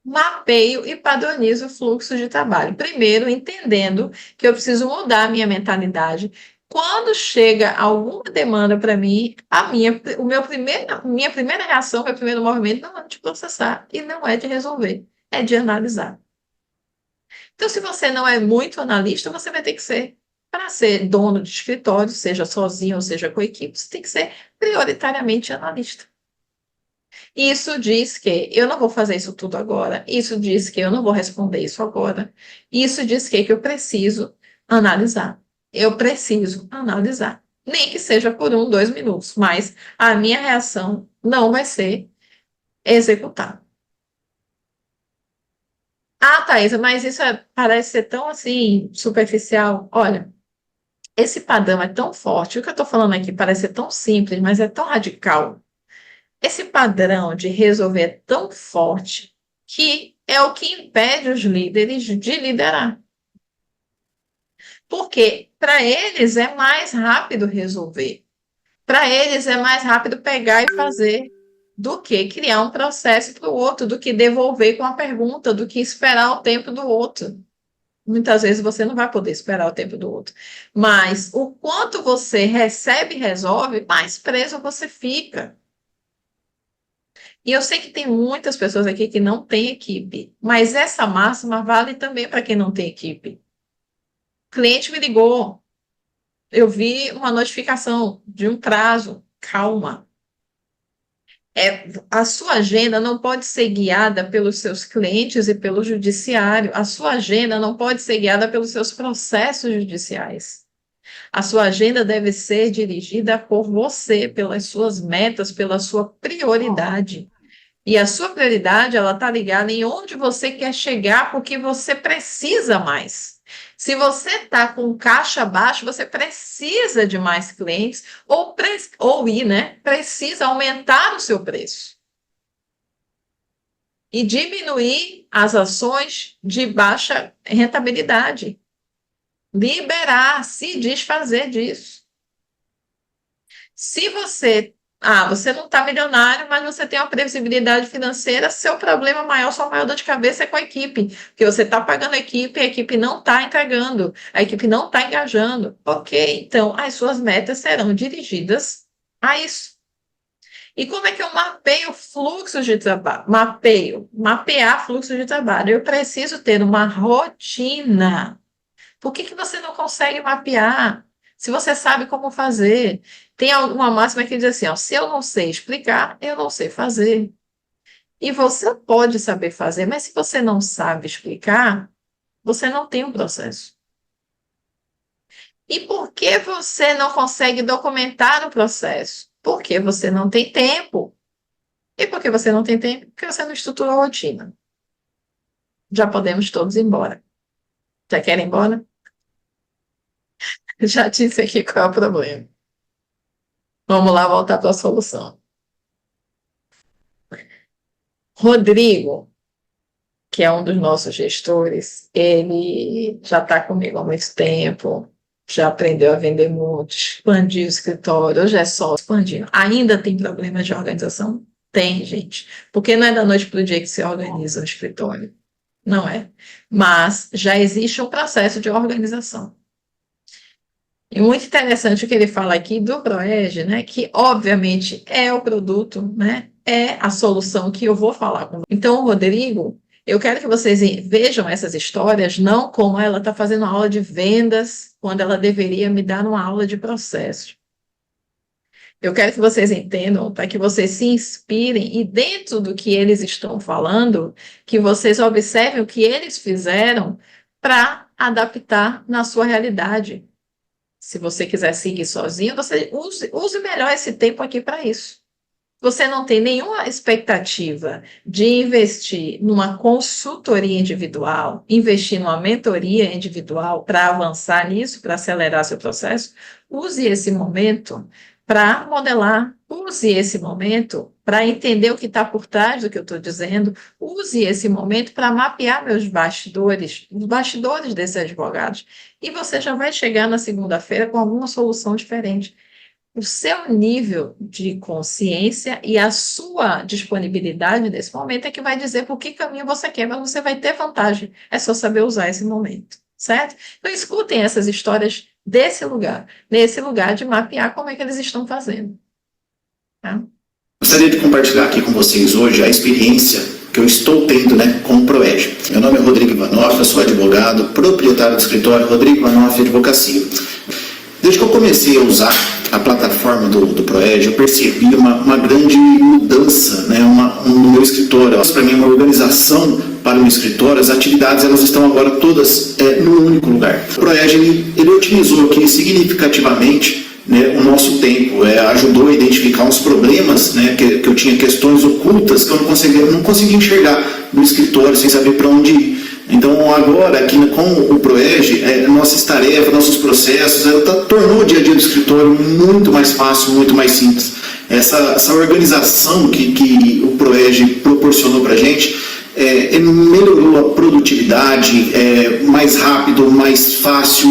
mapeio e padronizo o fluxo de trabalho. Primeiro, entendendo que eu preciso mudar a minha mentalidade. Quando chega alguma demanda para mim, minha primeira reação, meu primeiro movimento não é de processar e não é de resolver, é de analisar. Então, se você não é muito analista, você vai ter que ser, para ser dono de escritório, seja sozinho ou seja com equipe, você tem que ser prioritariamente analista. Isso diz que eu não vou fazer isso tudo agora. Isso diz que eu não vou responder isso agora. Isso diz que eu preciso analisar. Eu preciso analisar. Nem que seja por 1, 2 minutos, mas a minha reação não vai ser executar. Ah, Thaisa, mas parece ser tão assim superficial. Olha, esse padrão é tão forte. O que eu estou falando aqui parece ser tão simples, mas é tão radical. Esse padrão de resolver é tão forte que é o que impede os líderes de liderar. Porque para eles é mais rápido resolver. Para eles é mais rápido pegar e fazer. do que criar um processo para o outro, do que devolver com a pergunta, do que esperar o tempo do outro. Muitas vezes você não vai poder esperar o tempo do outro. Mas o quanto você recebe e resolve, mais preso você fica. E eu sei que tem muitas pessoas aqui que não têm equipe, mas essa máxima vale também para quem não tem equipe. O cliente me ligou, eu vi uma notificação de um prazo. Calma. A sua agenda não pode ser guiada pelos seus clientes e pelo judiciário. A sua agenda não pode ser guiada pelos seus processos judiciais. A sua agenda deve ser dirigida por você, pelas suas metas, pela sua prioridade. E a sua prioridade, ela está ligada em onde você quer chegar, porque você precisa mais. Se você está com caixa baixo, você precisa de mais clientes precisa aumentar o seu preço. E diminuir as ações de baixa rentabilidade. Liberar, se desfazer disso. Se você não está milionário, mas você tem uma previsibilidade financeira, seu problema maior, sua maior dor de cabeça é com a equipe, porque você está pagando a equipe não está entregando, a equipe não está engajando. Ok, então as suas metas serão dirigidas a isso. E como é que eu mapeio fluxos de trabalho? Mapear fluxo de trabalho. Eu preciso ter uma rotina. Por que você não consegue mapear? Se você sabe como fazer. Tem alguma máxima que diz assim, ó, se eu não sei explicar, eu não sei fazer. E você pode saber fazer, mas se você não sabe explicar, você não tem um processo. E por que você não consegue documentar o processo? Porque você não tem tempo. E por que você não tem tempo? Porque você não estruturou a rotina. Já podemos todos ir embora. Já querem ir embora? Já disse aqui qual é o problema. Vamos lá voltar para a solução. Rodrigo, que é um dos nossos gestores, ele já está comigo há muito tempo, já aprendeu a vender muito, expandiu o escritório, hoje é só expandindo. Ainda tem problema de organização? Tem, gente. Porque não é da noite para o dia que se organiza o escritório. Não é. Mas já existe um processo de organização. E muito interessante o que ele fala aqui do Proege, né? Que obviamente é o produto, né? É a solução que eu vou falar com você. Então, Rodrigo, eu quero que vocês vejam essas histórias não como ela está fazendo uma aula de vendas, quando ela deveria me dar uma aula de processo. Eu quero que vocês entendam, para que vocês se inspirem e dentro do que eles estão falando, que vocês observem o que eles fizeram para adaptar na sua realidade. Se você quiser seguir sozinho, você use melhor esse tempo aqui para isso. Você não tem nenhuma expectativa de investir numa consultoria individual, investir numa mentoria individual para avançar nisso, para acelerar seu processo. Use esse momento para modelar, use esse momento para entender o que está por trás do que eu estou dizendo, use esse momento para mapear meus bastidores, os bastidores desses advogados, e você já vai chegar na segunda-feira com alguma solução diferente. O seu nível de consciência e a sua disponibilidade nesse momento é que vai dizer por que caminho você quer, mas você vai ter vantagem, é só saber usar esse momento, certo? Então, escutem essas histórias desse lugar, nesse lugar de mapear como é que eles estão fazendo. Tá? Gostaria de compartilhar aqui com vocês hoje a experiência que eu estou tendo, com o Proege. Meu nome é Rodrigo Ivanoff, eu sou advogado, proprietário do escritório Rodrigo Ivanoff Advocacia. Desde que eu comecei a usar a plataforma do Proege, eu percebi uma grande mudança no meu escritório. Para mim, uma organização para o meu escritório, as atividades elas estão agora todas num único lugar. O Proege ele otimizou aqui significativamente o nosso tempo, ajudou a identificar uns problemas, que eu tinha questões ocultas que eu não conseguia enxergar no escritório sem saber para onde ir. Então, agora, aqui com o Proege, nossas tarefas, nossos processos, tornou o dia a dia do escritório muito mais fácil, muito mais simples. Essa organização que o Proege proporcionou para a gente melhorou a produtividade, mais rápido, mais fácil,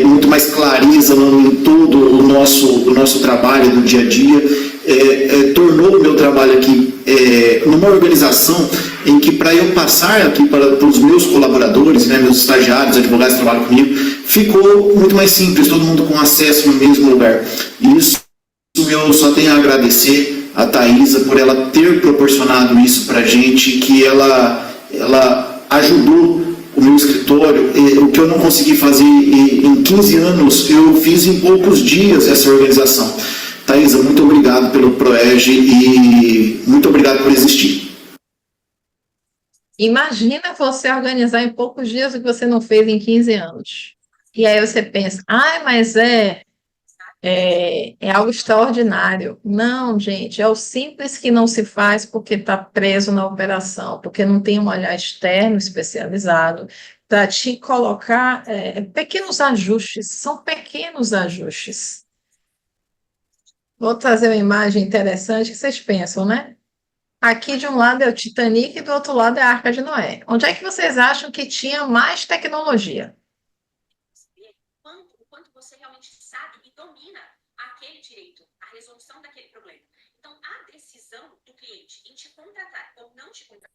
muito mais clareza em todo o nosso trabalho do dia a dia. tornou o meu trabalho aqui numa organização em que, para eu passar aqui para os meus colaboradores, né, meus estagiários, advogados que trabalham comigo, ficou muito mais simples, todo mundo com acesso no mesmo lugar. E isso eu só tenho a agradecer a Thaisa por ela ter proporcionado isso para a gente, que ela ajudou o meu escritório. O que eu não consegui fazer em 15 anos, eu fiz em poucos dias essa organização. Thaisa, muito obrigado pelo ProEG e muito obrigado por existir. Imagina você organizar em poucos dias o que você não fez em 15 anos. E aí você pensa, mas é algo extraordinário. Não, gente, é o simples que não se faz porque está preso na operação, porque não tem um olhar externo especializado para te colocar pequenos ajustes, são pequenos ajustes. Vou trazer uma imagem interessante que vocês pensam, né? Aqui de um lado é o Titanic e do outro lado é a Arca de Noé. Onde é que vocês acham que tinha mais tecnologia? Quanto você realmente sabe e domina aquele direito, a resolução daquele problema. Então, a decisão do cliente em te contratar ou não te contratar.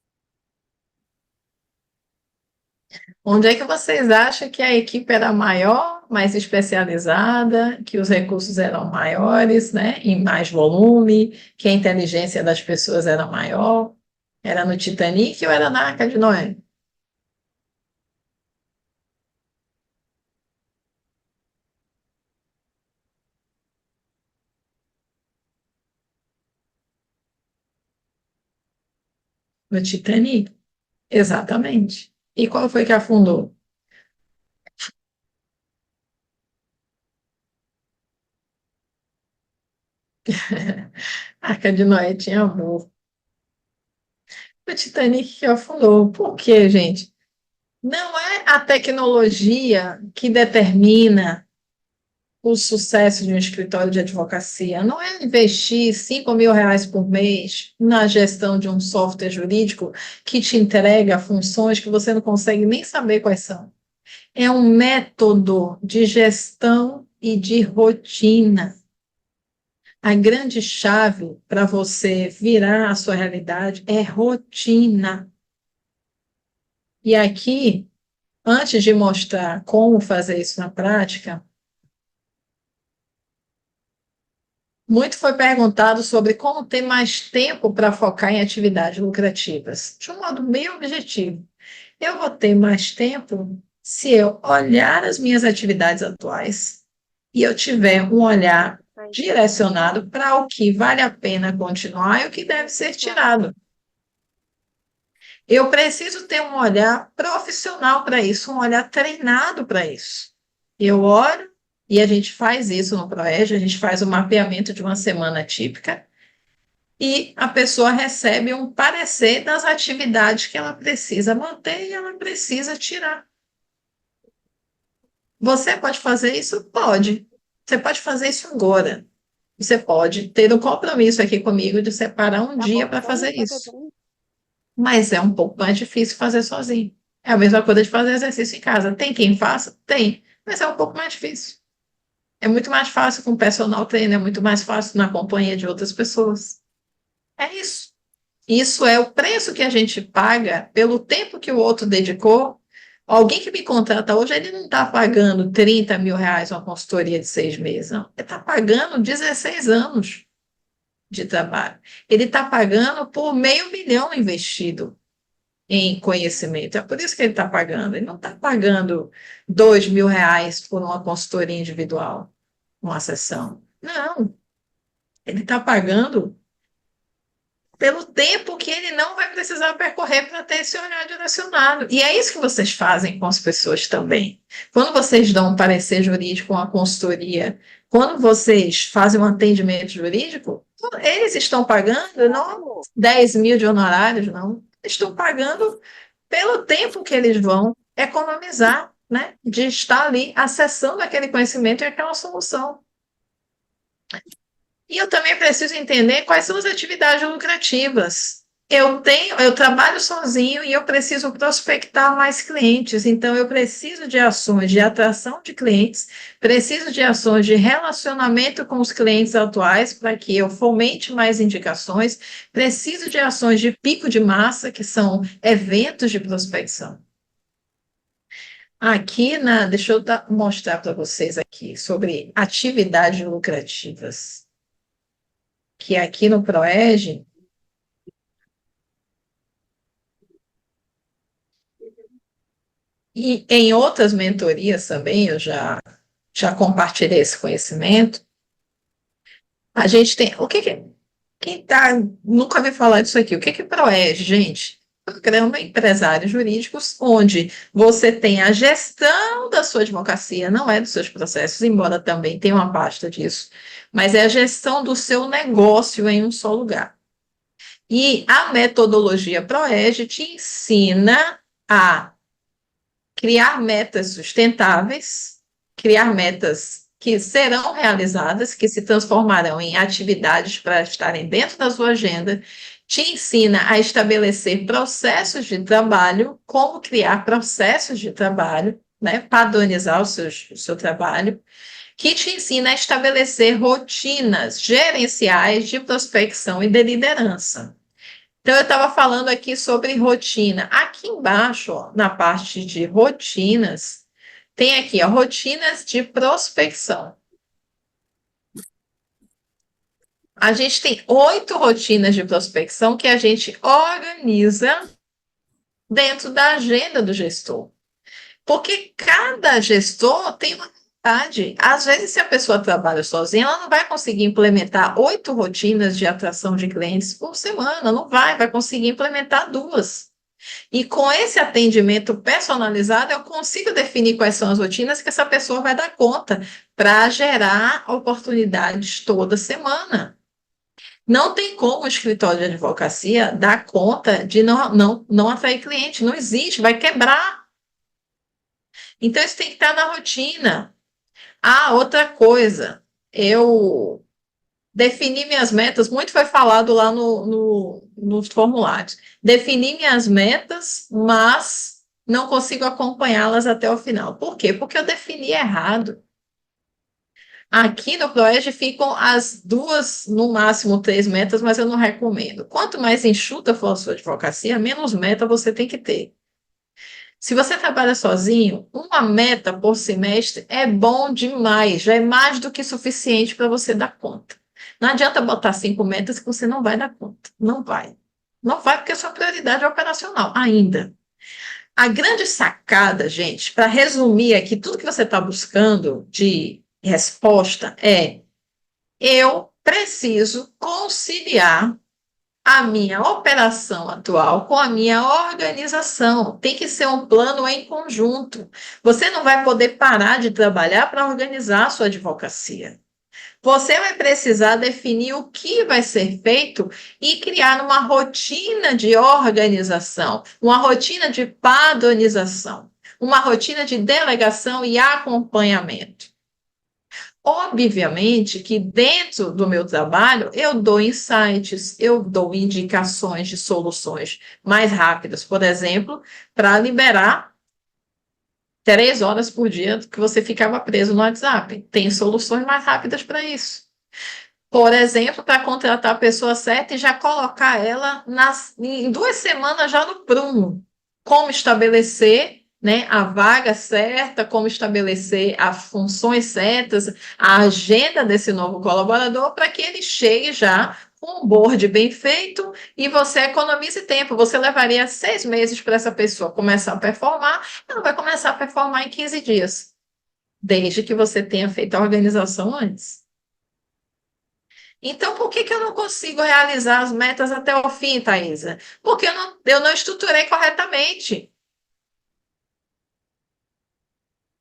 Onde é que vocês acham que a equipe era maior, mais especializada, que os recursos eram maiores, né, em mais volume, que a inteligência das pessoas era maior? Era no Titanic ou era na Arca de Noé? No Titanic? Exatamente. E qual foi que afundou? A Arca de Noé tinha amor. O Titanic que afundou. Por quê, gente? Não é a tecnologia que determina o sucesso de um escritório de advocacia. Não é investir R$ 5.000 por mês na gestão de um software jurídico que te entrega funções que você não consegue nem saber quais são. É um método de gestão e de rotina. A grande chave para você virar a sua realidade é rotina. E aqui, antes de mostrar como fazer isso na prática, muito foi perguntado sobre como ter mais tempo para focar em atividades lucrativas. De um modo bem objetivo, eu vou ter mais tempo se eu olhar as minhas atividades atuais e eu tiver um olhar direcionado para o que vale a pena continuar e o que deve ser tirado. Eu preciso ter um olhar profissional para isso, um olhar treinado para isso. Eu olho e a gente faz isso no ProEG, a gente faz o mapeamento de uma semana típica e a pessoa recebe um parecer das atividades que ela precisa manter e ela precisa tirar. Você pode fazer isso? Pode. Você pode fazer isso agora. Você pode ter um compromisso aqui comigo de separar um dia para fazer isso. Mas é um pouco mais difícil fazer sozinho. É a mesma coisa de fazer exercício em casa. Tem quem faça? Tem, mas é um pouco mais difícil. É muito mais fácil com o personal trainer, é muito mais fácil na companhia de outras pessoas. É isso. Isso é o preço que a gente paga pelo tempo que o outro dedicou. Alguém que me contrata hoje, ele não está pagando R$ 30.000 uma consultoria de 6 meses, não. Ele está pagando 16 anos de trabalho. Ele está pagando por R$ 500.000 investido em conhecimento. É por isso que ele está pagando. Ele não está pagando R$ 2.000 por uma consultoria individual, uma sessão. Não. Ele está pagando pelo tempo que ele não vai precisar percorrer para ter esse olhar direcionado. E é isso que vocês fazem com as pessoas também. Quando vocês dão um parecer jurídico, uma consultoria, quando vocês fazem um atendimento jurídico, eles estão pagando não 10 mil de honorários, não. Estão pagando pelo tempo que eles vão economizar, né, de estar ali acessando aquele conhecimento e aquela solução. E eu também preciso entender quais são as atividades lucrativas. Eu trabalho sozinho e eu preciso prospectar mais clientes, então eu preciso de ações de atração de clientes, preciso de ações de relacionamento com os clientes atuais para que eu fomente mais indicações, preciso de ações de pico de massa, que são eventos de prospecção. Deixa eu mostrar para vocês aqui sobre atividades lucrativas, que aqui no Proeg. E em outras mentorias também, já compartilhei esse conhecimento. A gente tem. Quem nunca ouviu falar disso aqui? O que é PROEG, gente? Programa Empresários Jurídicos, onde você tem a gestão da sua advocacia, não é dos seus processos, embora também tenha uma pasta disso, mas é a gestão do seu negócio em um só lugar. E a metodologia PROEG te ensina a criar metas sustentáveis, criar metas que serão realizadas, que se transformarão em atividades para estarem dentro da sua agenda, te ensina a estabelecer processos de trabalho, como criar processos de trabalho, né, padronizar o seu trabalho, que te ensina a estabelecer rotinas gerenciais de prospecção e de liderança. Então, eu estava falando aqui sobre rotina. Aqui embaixo, ó, na parte de rotinas, tem aqui, ó, rotinas de prospecção. A gente tem 8 rotinas de prospecção que a gente organiza dentro da agenda do gestor. Porque cada gestor tem uma vontade. Às vezes, se a pessoa trabalha sozinha, ela não vai conseguir implementar 8 rotinas de atração de clientes por semana. Não vai conseguir implementar 2. E com esse atendimento personalizado, eu consigo definir quais são as rotinas que essa pessoa vai dar conta para gerar oportunidades toda semana. Não tem como o escritório de advocacia dar conta de não atrair cliente. Não existe, vai quebrar. Então, isso tem que estar na rotina. Outra coisa, eu defini minhas metas, muito foi falado lá nos formulários. Defini minhas metas, mas não consigo acompanhá-las até o final. Por quê? Porque eu defini errado. Aqui no Proeg ficam as 2, no máximo 3 metas, mas eu não recomendo. Quanto mais enxuta for a sua advocacia, menos meta você tem que ter. Se você trabalha sozinho, uma meta por semestre é bom demais, já é mais do que suficiente para você dar conta. Não adianta botar 5 metas que você não vai dar conta. Não vai. Não vai porque a sua prioridade é operacional ainda. A grande sacada, gente, para resumir aqui tudo que você está buscando de resposta eu preciso conciliar a minha operação atual com a minha organização. Tem que ser um plano em conjunto. Você não vai poder parar de trabalhar para organizar a sua advocacia. Você vai precisar definir o que vai ser feito e criar uma rotina de organização, uma rotina de padronização, uma rotina de delegação e acompanhamento. Obviamente que dentro do meu trabalho eu dou insights, eu dou indicações de soluções mais rápidas, por exemplo, para liberar 3 horas por dia que você ficava preso no WhatsApp. Tem soluções mais rápidas para isso. Por exemplo, para contratar a pessoa certa e já colocar ela em 2 semanas já no prumo. Como estabelecer, né, a vaga certa, como estabelecer as funções certas, a agenda desse novo colaborador, para que ele chegue já com um board bem feito e você economize tempo. Você levaria 6 meses para essa pessoa começar a performar, ela vai começar a performar em 15 dias, desde que você tenha feito a organização antes. Então, por que eu não consigo realizar as metas até o fim, Thaisa? Porque eu não estruturei corretamente.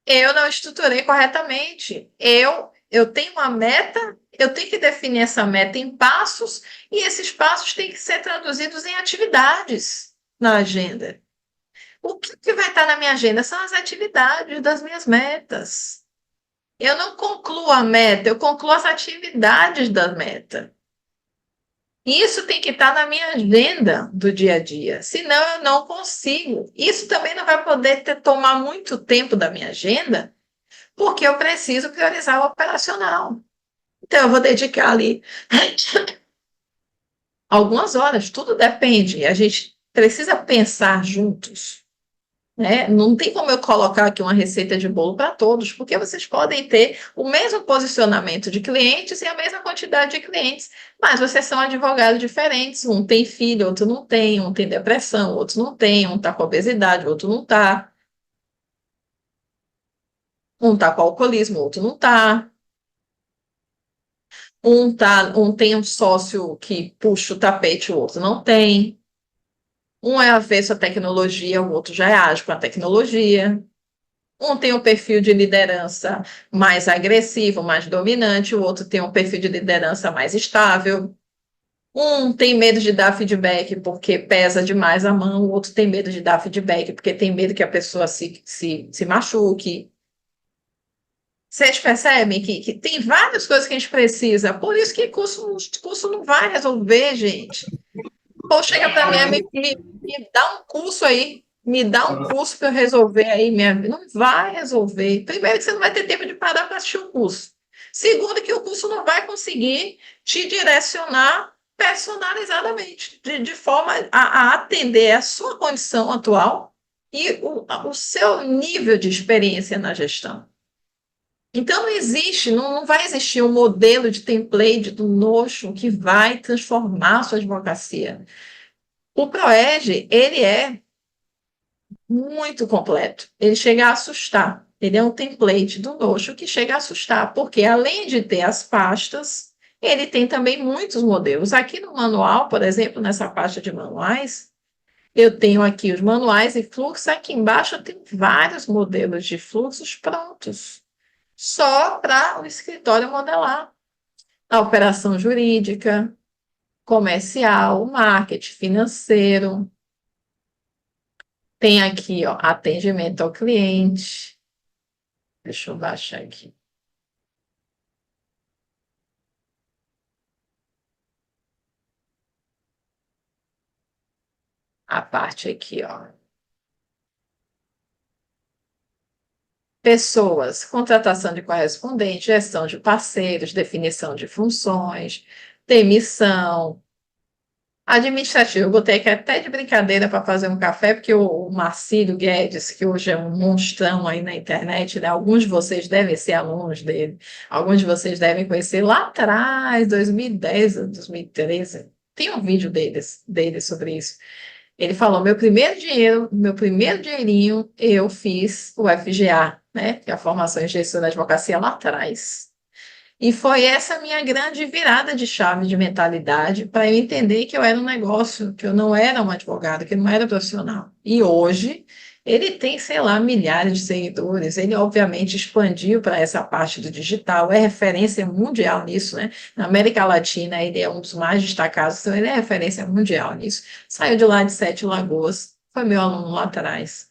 Eu não estruturei corretamente. Eu tenho uma meta, eu tenho que definir essa meta em passos, e esses passos têm que ser traduzidos em atividades na agenda. O que vai estar na minha agenda são as atividades das minhas metas. Eu não concluo a meta, eu concluo as atividades da meta. Isso tem que estar na minha agenda do dia a dia, senão eu não consigo. Isso também não vai poder tomar muito tempo da minha agenda, porque eu preciso priorizar o operacional. Então, eu vou dedicar ali algumas horas, tudo depende. A gente precisa pensar juntos, né? Não tem como eu colocar aqui uma receita de bolo para todos, porque vocês podem ter o mesmo posicionamento de clientes e a mesma quantidade de clientes, mas vocês são advogados diferentes. Um tem filho, outro não tem, um tem depressão, outro não tem, um está com obesidade, outro não está, um está com alcoolismo, outro não está. Um tem um sócio que puxa o tapete, o outro não tem. Um é avesso à tecnologia, o outro já é ágil com a tecnologia. Um tem um perfil de liderança mais agressivo, mais dominante, o outro tem um perfil de liderança mais estável. Um tem medo de dar feedback porque pesa demais a mão, o outro tem medo de dar feedback porque tem medo que a pessoa se machuque. Vocês percebem que tem várias coisas que a gente precisa, por isso que curso não vai resolver, gente. Ou chega para mim, me dá um curso aí, me dá um curso para eu resolver aí minha vida. Não vai resolver. Primeiro, que você não vai ter tempo de parar para assistir o curso. Segundo, que o curso não vai conseguir te direcionar personalizadamente, de forma a atender a sua condição atual e o seu nível de experiência na gestão. Então, não existe, não vai existir um modelo de template do Notion que vai transformar a sua advocacia. O ProEd, ele é muito completo. Ele chega a assustar. Ele é um template do Notion que chega a assustar, porque além de ter as pastas, ele tem também muitos modelos. Aqui no manual, por exemplo, nessa pasta de manuais, eu tenho aqui os manuais e fluxos. Aqui embaixo eu tenho vários modelos de fluxos prontos, só para o escritório modelar. A operação jurídica, comercial, marketing financeiro. Tem aqui, ó, atendimento ao cliente. Deixa eu baixar aqui. A parte aqui, ó. Pessoas, contratação de correspondente, gestão de parceiros, definição de funções, demissão, administrativo. Eu botei aqui até de brincadeira para fazer um café, porque o Marcílio Guedes, que hoje é um monstrão aí na internet, né? Alguns de vocês devem ser alunos dele, alguns de vocês devem conhecer lá atrás, 2010, 2013. Tem um vídeo dele sobre isso. Ele falou: meu primeiro dinheiro, meu primeiro dinheirinho, eu fiz o FGA, né? Que é a formação em gestão da advocacia lá atrás. E foi essa minha grande virada de chave de mentalidade para eu entender que eu era um negócio, que eu não era um advogado, que eu não era profissional. E hoje ele tem, sei lá, milhares de seguidores. Ele, obviamente, expandiu para essa parte do digital, é referência mundial nisso, né? Na América Latina, ele é um dos mais destacados, então ele é referência mundial nisso. Saiu de lá de Sete Lagoas, foi meu aluno lá atrás.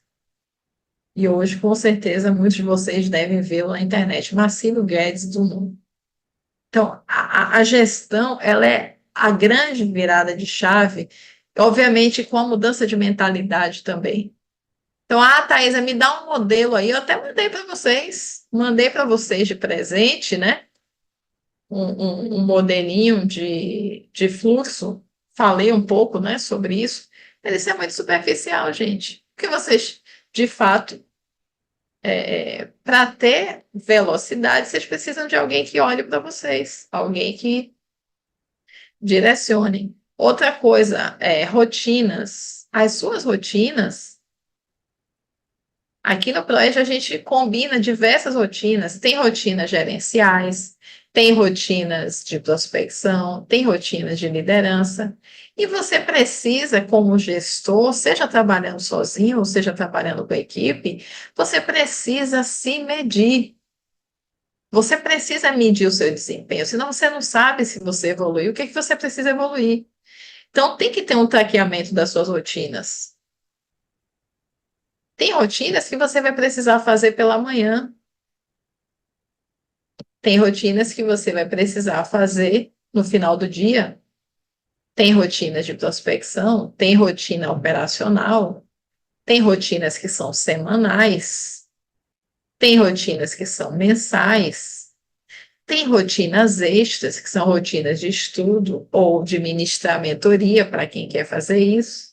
E hoje, com certeza, muitos de vocês devem vê-lo na internet. Marcelo Guedes do mundo. Então, a gestão, ela é a grande virada de chave, obviamente com a mudança de mentalidade também. Então, Thaisa, me dá um modelo aí, eu até mandei para vocês de presente, né? Um modelinho de fluxo, falei um pouco, né, sobre isso, mas isso é muito superficial, gente, porque vocês, de fato, para ter velocidade, vocês precisam de alguém que olhe para vocês, alguém que direcione. Outra coisa, rotinas. As suas rotinas, aqui no Proed a gente combina diversas rotinas. Tem rotinas gerenciais, tem rotinas de prospecção, tem rotinas de liderança. E você precisa, como gestor, seja trabalhando sozinho ou seja trabalhando com a equipe, você precisa se medir. Você precisa medir o seu desempenho, senão você não sabe se você evoluiu, o que você precisa evoluir. Então, tem que ter um traqueamento das suas rotinas. Tem rotinas que você vai precisar fazer pela manhã. Tem rotinas que você vai precisar fazer no final do dia. Tem rotinas de prospecção, tem rotina operacional, tem rotinas que são semanais, tem rotinas que são mensais, tem rotinas extras, que são rotinas de estudo ou de ministrar mentoria para quem quer fazer isso.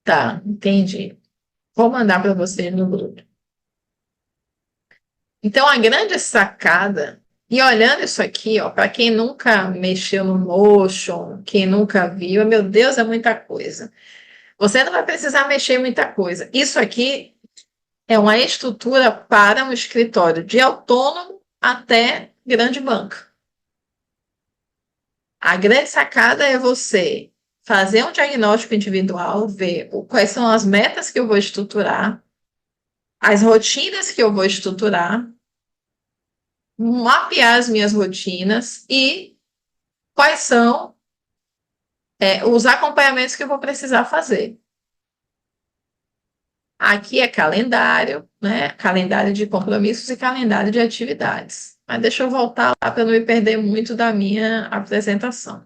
Tá, entendi. Vou mandar para vocês no grupo. Então, a grande sacada, e olhando isso aqui, ó, para quem nunca mexeu no Notion, quem nunca viu, meu Deus, é muita coisa. Você não vai precisar mexer em muita coisa. Isso aqui é uma estrutura para um escritório de autônomo até grande banca. A grande sacada é você fazer um diagnóstico individual, ver quais são as metas que eu vou estruturar, as rotinas que eu vou estruturar, mapear as minhas rotinas e quais são os acompanhamentos que eu vou precisar fazer. Aqui é calendário, né? Calendário de compromissos e calendário de atividades. Mas deixa eu voltar lá para não me perder muito da minha apresentação.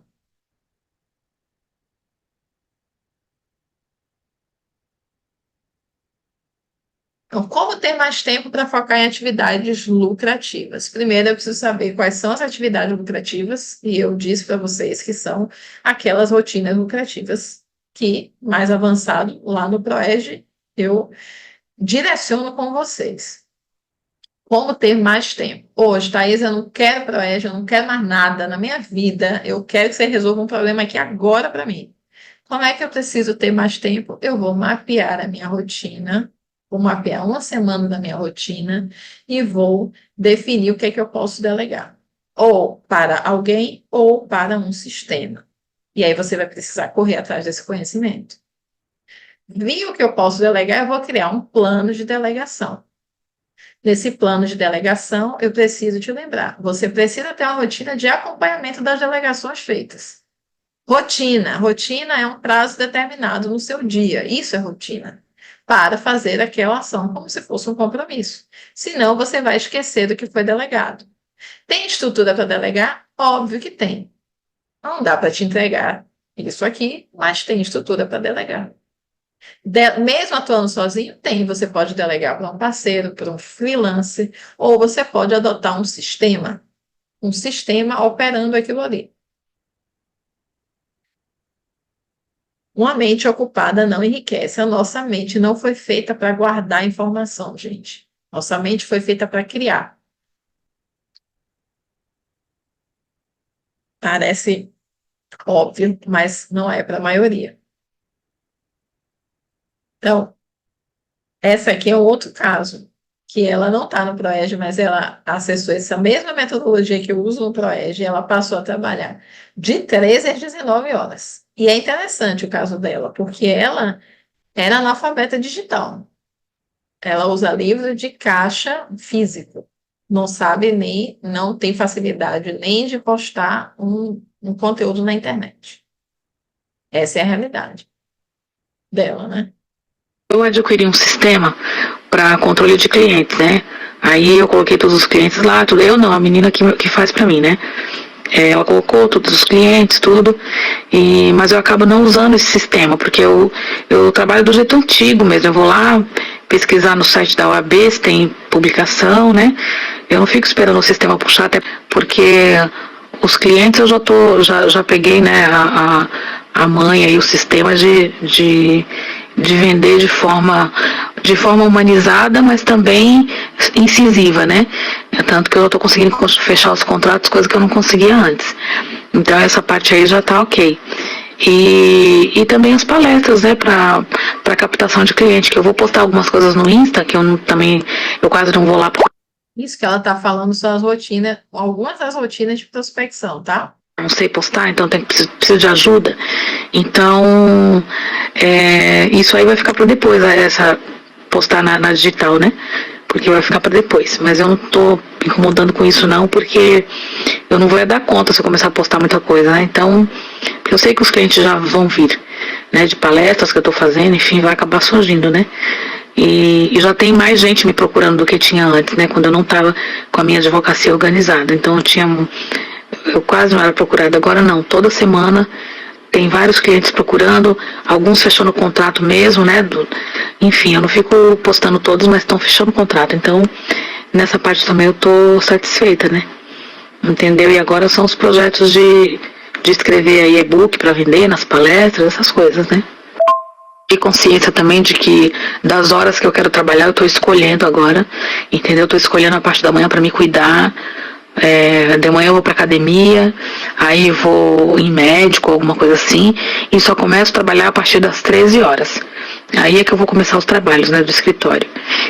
Então, como ter mais tempo para focar em atividades lucrativas? Primeiro, eu preciso saber quais são as atividades lucrativas, e eu disse para vocês que são aquelas rotinas lucrativas que, mais avançado, lá no ProEG, eu direciono com vocês. Como ter mais tempo? Hoje, Thaís, eu não quero ProEG, eu não quero mais nada na minha vida, eu quero que você resolva um problema aqui agora para mim. Como é que eu preciso ter mais tempo? Eu vou mapear a minha rotina, vou mapear uma semana da minha rotina e vou definir o que é que eu posso delegar. Ou para alguém ou para um sistema. E aí você vai precisar correr atrás desse conhecimento. Vi o que eu posso delegar, eu vou criar um plano de delegação. Nesse plano de delegação, eu preciso te lembrar, você precisa ter uma rotina de acompanhamento das delegações feitas. Rotina é um prazo determinado no seu dia, isso é rotina, para fazer aquela ação como se fosse um compromisso. Senão, você vai esquecer do que foi delegado. Tem estrutura para delegar? Óbvio que tem. Não dá para te entregar isso aqui, mas tem estrutura para delegar. Mesmo atuando sozinho, tem. Você pode delegar para um parceiro, para um freelancer, ou você pode adotar um sistema operando aquilo ali. Uma mente ocupada não enriquece. A nossa mente não foi feita para guardar informação, gente. Nossa mente foi feita para criar. Parece óbvio, mas não é para a maioria. Então, essa aqui é um outro caso, que ela não está no ProEG, mas ela acessou essa mesma metodologia que eu uso no ProEG, e ela passou a trabalhar de 13 às 19 horas. E é interessante o caso dela, porque ela era analfabeta digital. Ela usa livro de caixa físico. Não sabe nem, não tem facilidade nem de postar um conteúdo na internet. Essa é a realidade dela, né? Eu adquiri um sistema para controle de clientes, né? Aí eu coloquei todos os clientes lá, tudo. Eu não, a menina que faz para mim, né? Ela colocou todos os clientes, tudo, mas eu acabo não usando esse sistema, porque eu trabalho do jeito antigo mesmo. Eu vou lá pesquisar no site da OAB se tem publicação, né? Eu não fico esperando o sistema puxar, até porque os clientes eu já peguei, né, a manha e o sistema de vender de forma humanizada, mas também incisiva, né? Tanto que eu estou conseguindo fechar os contratos, coisa que eu não conseguia antes. Então essa parte aí já está ok. E também as palestras, né, para captação de cliente, que eu vou postar algumas coisas no Insta, que eu quase não vou lá. Isso que ela está falando são as rotinas, algumas das rotinas de prospecção, tá? Não sei postar, então preciso de ajuda. Então, isso aí vai ficar para depois, postar na digital, né? Porque vai ficar para depois. Mas eu não estou incomodando com isso não, porque eu não vou dar conta se eu começar a postar muita coisa, né? Então, eu sei que os clientes já vão vir, né? De palestras que eu estou fazendo, enfim, vai acabar surgindo, né? E já tem mais gente me procurando do que tinha antes, né? Quando eu não estava com a minha advocacia organizada. Então eu quase não era procurada. Agora não, toda semana tem vários clientes procurando, alguns fechando o contrato mesmo, né? Enfim, eu não fico postando todos, mas estão fechando o contrato. Então, nessa parte também eu tô satisfeita, né? Entendeu? E agora são os projetos de escrever aí e-book para vender nas palestras, essas coisas, né? E consciência também de que das horas que eu quero trabalhar, eu tô escolhendo agora, entendeu? Eu tô escolhendo a parte da manhã para me cuidar. De manhã eu vou pra academia, aí vou em médico, alguma coisa assim, e só começo a trabalhar a partir das 13 horas. Aí é que eu vou começar os trabalhos, né, do escritório.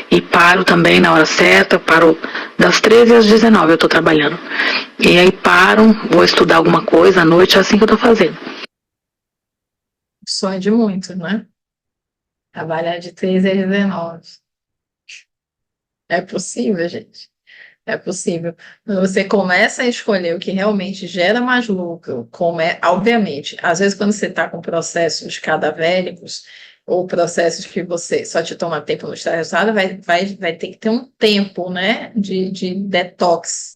E paro também na hora certa, paro das 13 às 19 eu tô trabalhando. E aí paro, vou estudar alguma coisa à noite, é assim que eu tô fazendo. Sonho de muitos, né? Trabalhar de 13 às 19. É possível, gente. É possível. Quando você começa a escolher o que realmente gera mais lucro, obviamente, às vezes quando você está com processos cadavéricos ou processos que você só te toma tempo no resultado, vai ter que ter um tempo, né, de detox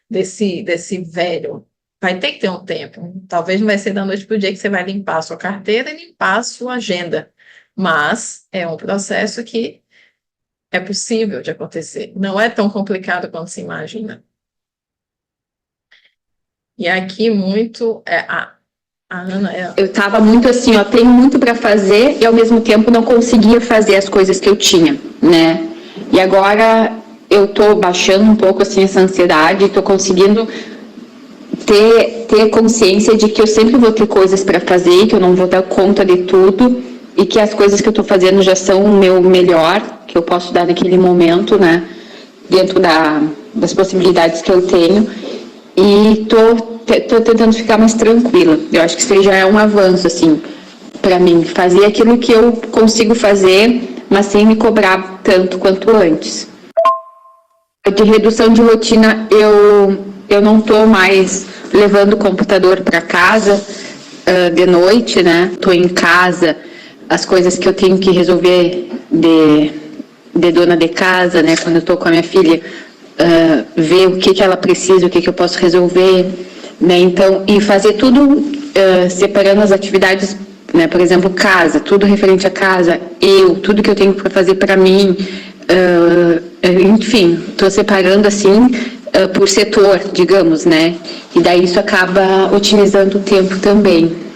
desse velho. Vai ter que ter um tempo. Talvez não vai ser da noite para o dia que você vai limpar a sua carteira e limpar a sua agenda. Mas é um processo que é possível de acontecer. Não é tão complicado quanto se imagina. E aqui muito a Ana Eu estava muito assim, ó, tenho muito para fazer e ao mesmo tempo não conseguia fazer as coisas que eu tinha, né? E agora eu tô baixando um pouco assim essa ansiedade, tô conseguindo ter consciência de que eu sempre vou ter coisas para fazer, que eu não vou dar conta de tudo e que as coisas que eu estou fazendo já são o meu melhor, que eu posso dar naquele momento, né? Dentro das possibilidades que eu tenho. E tô tentando ficar mais tranquila. Eu acho que isso aí já é um avanço, assim, para mim. Fazer aquilo que eu consigo fazer, mas sem me cobrar tanto quanto antes. De redução de rotina, eu não tô mais levando o computador para casa de noite, né? Tô em casa, as coisas que eu tenho que resolver de dona de casa, né? Quando eu tô com a minha filha, ver o que ela precisa, o que eu posso resolver, né? Então, e fazer tudo separando as atividades, né? Por exemplo, casa, tudo referente à casa, tudo que eu tenho para fazer para mim, enfim, estou separando assim por setor, digamos, né? E daí isso acaba otimizando o tempo também.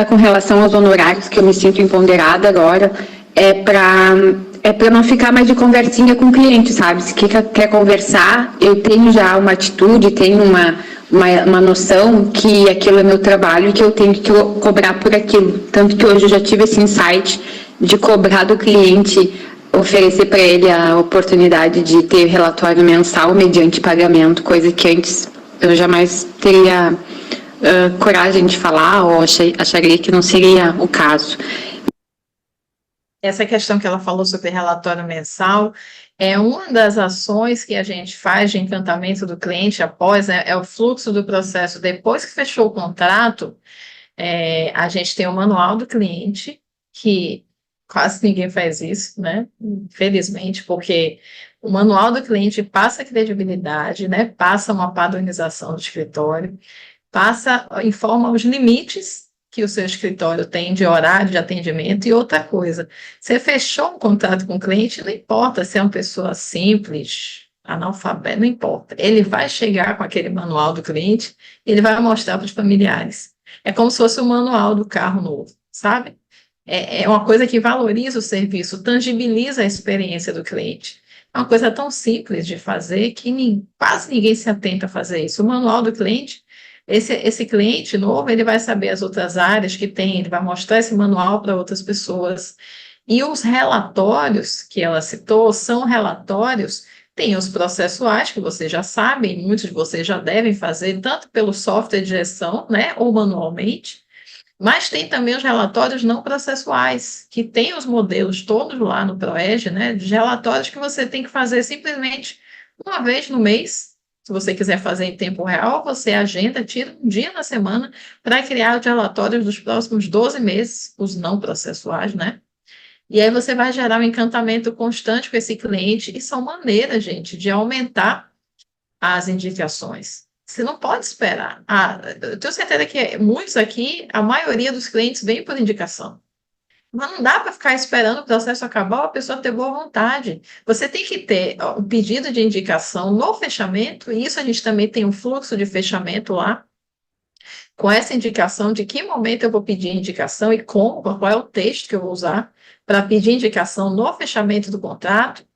Com relação aos honorários, que eu me sinto empoderada agora, é para não ficar mais de conversinha com o cliente, sabe? Se quer conversar, eu tenho já uma atitude, tenho uma noção que aquilo é meu trabalho e que eu tenho que cobrar por aquilo. Tanto que hoje eu já tive esse insight de cobrar do cliente, oferecer para ele a oportunidade de ter relatório mensal mediante pagamento, coisa que antes eu jamais teria coragem de falar ou acharia que não seria o caso. Essa questão que ela falou sobre relatório mensal é uma das ações que a gente faz de encantamento do cliente após, né, é o fluxo do processo. Depois que fechou o contrato, a gente tem o manual do cliente, que quase ninguém faz isso, né? Infelizmente, porque o manual do cliente passa credibilidade, né? Passa uma padronização do escritório, informa os limites que o seu escritório tem de horário de atendimento. E outra coisa, você fechou um contrato com o cliente, não importa se é uma pessoa simples, analfabeta, não importa. Ele vai chegar com aquele manual do cliente, ele vai mostrar para os familiares. É como se fosse o manual do carro novo, sabe? É uma coisa que valoriza o serviço, tangibiliza a experiência do cliente. É uma coisa tão simples de fazer que quase ninguém se atenta a fazer isso. O manual do cliente, esse cliente novo, ele vai saber as outras áreas que tem, ele vai mostrar esse manual para outras pessoas. E os relatórios que ela citou são relatórios, tem os processuais, que vocês já sabem, muitos de vocês já devem fazer, tanto pelo software de gestão, né, ou manualmente, mas tem também os relatórios não processuais, que tem os modelos todos lá no PROEG, né, de relatórios que você tem que fazer simplesmente uma vez no mês. Se você quiser fazer em tempo real, você agenda, tira um dia na semana para criar os relatórios dos próximos 12 meses, os não processuais, né? E aí você vai gerar um encantamento constante com esse cliente, e são maneiras, gente, de aumentar as indicações. Você não pode esperar. Eu tenho certeza que muitos aqui, a maioria dos clientes vem por indicação. Mas não dá para ficar esperando o processo acabar ou a pessoa ter boa vontade. Você tem que ter um pedido de indicação no fechamento, e isso a gente também tem um fluxo de fechamento lá, com essa indicação de que momento eu vou pedir indicação e como, qual é o texto que eu vou usar para pedir indicação no fechamento do contrato,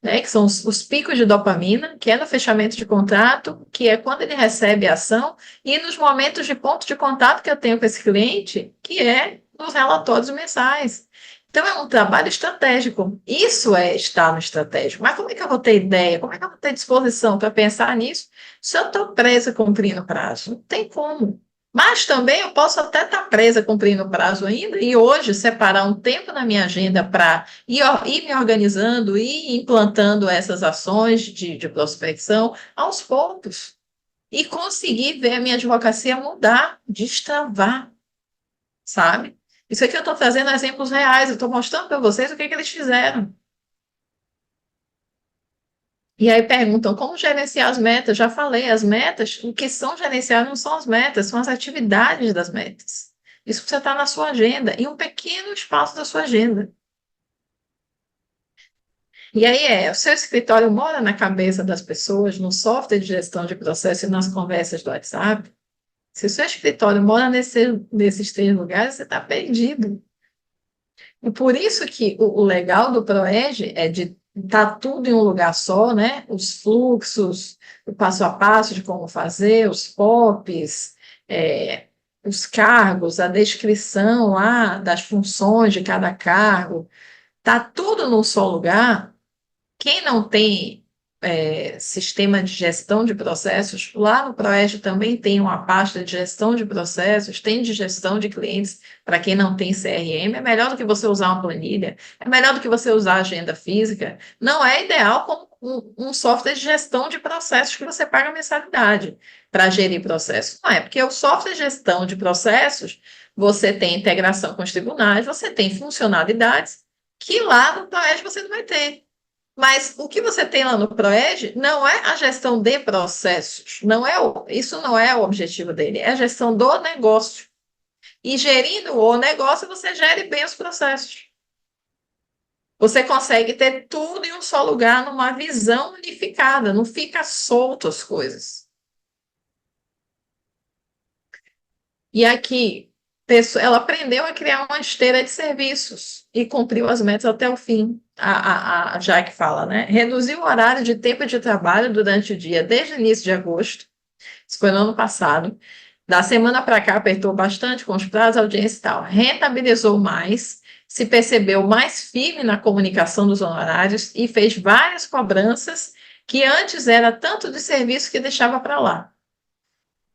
né, que são os picos de dopamina, que é no fechamento de contrato, que é quando ele recebe a ação, e nos momentos de ponto de contato que eu tenho com esse cliente, que é nos relatórios mensais. Então, é um trabalho estratégico. Isso é estar no estratégico. Mas como é que eu vou ter ideia? Como é que eu vou ter disposição para pensar nisso se eu estou presa cumprindo o prazo? Não tem como. Mas também eu posso até estar presa cumprindo o prazo ainda e hoje separar um tempo na minha agenda para ir me organizando e implantando essas ações de prospecção aos poucos e conseguir ver a minha advocacia mudar, destravar, sabe? Isso aqui eu estou trazendo exemplos reais, eu estou mostrando para vocês o que eles fizeram. E aí perguntam como gerenciar as metas. Já falei, as metas, o que são gerenciadas não são as metas, são as atividades das metas. Isso precisa estar na sua agenda, em um pequeno espaço da sua agenda. E aí o seu escritório mora na cabeça das pessoas, no software de gestão de processo e nas conversas do WhatsApp. Se o seu escritório mora nesses três lugares, você está perdido. E por isso que o legal do ProEG é de estar tudo em um lugar só, né? Os fluxos, o passo a passo de como fazer, os POPs, os cargos, a descrição lá das funções de cada cargo, está tudo num só lugar. Quem não tem sistema de gestão de processos, lá no Proeste também tem uma pasta de gestão de processos, tem de gestão de clientes, para quem não tem CRM, é melhor do que você usar uma planilha, é melhor do que você usar agenda física, não é ideal como um software de gestão de processos que você paga mensalidade para gerir processos. Não é, porque o software de gestão de processos, você tem integração com os tribunais, você tem funcionalidades que lá no Proeste você não vai ter. Mas o que você tem lá no ProEG não é a gestão de processos, isso não é o objetivo dele, é a gestão do negócio. E gerindo o negócio, você gere bem os processos. Você consegue ter tudo em um só lugar, numa visão unificada, não fica solto as coisas. E aqui, ela aprendeu a criar uma esteira de serviços e cumpriu as metas até o fim. A Jaque fala, né? Reduziu o horário de tempo de trabalho durante o dia desde o início de agosto, isso foi no ano passado. Da semana para cá, apertou bastante com os prazos, audiência e tal. Rentabilizou mais, se percebeu mais firme na comunicação dos honorários e fez várias cobranças que antes era tanto de serviço que deixava para lá.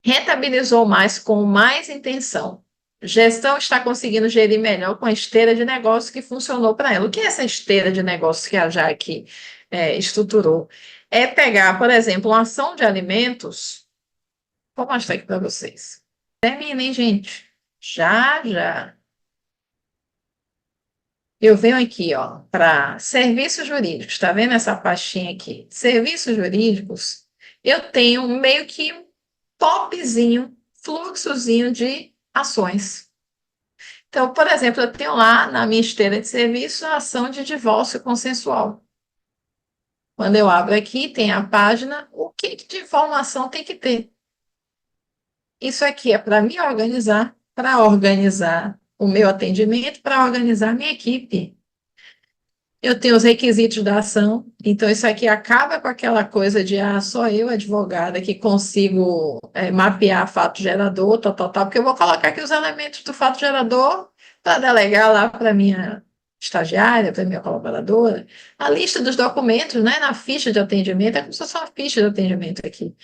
Rentabilizou mais com mais intenção. Gestão está conseguindo gerir melhor com a esteira de negócio que funcionou para ela. O que é essa esteira de negócio que a Jaque estruturou? É pegar, por exemplo, uma ação de alimentos. Vou mostrar aqui para vocês. Terminem, gente. Já, já. Eu venho aqui, ó, para serviços jurídicos. Está vendo essa pastinha aqui? Serviços jurídicos. Eu tenho meio que um topzinho, fluxozinho de ações. Então, por exemplo, eu tenho lá na minha esteira de serviço a ação de divórcio consensual. Quando eu abro aqui, tem a página, o que de informação tem que ter? Isso aqui é para me organizar, para organizar o meu atendimento, para organizar a minha equipe. Eu tenho os requisitos da ação, então isso aqui acaba com aquela coisa de só eu, advogada, que consigo mapear fato gerador, porque eu vou colocar aqui os elementos do fato gerador para delegar lá para minha estagiária, para minha colaboradora, a lista dos documentos, né, na ficha de atendimento, é como se fosse uma ficha de atendimento aqui.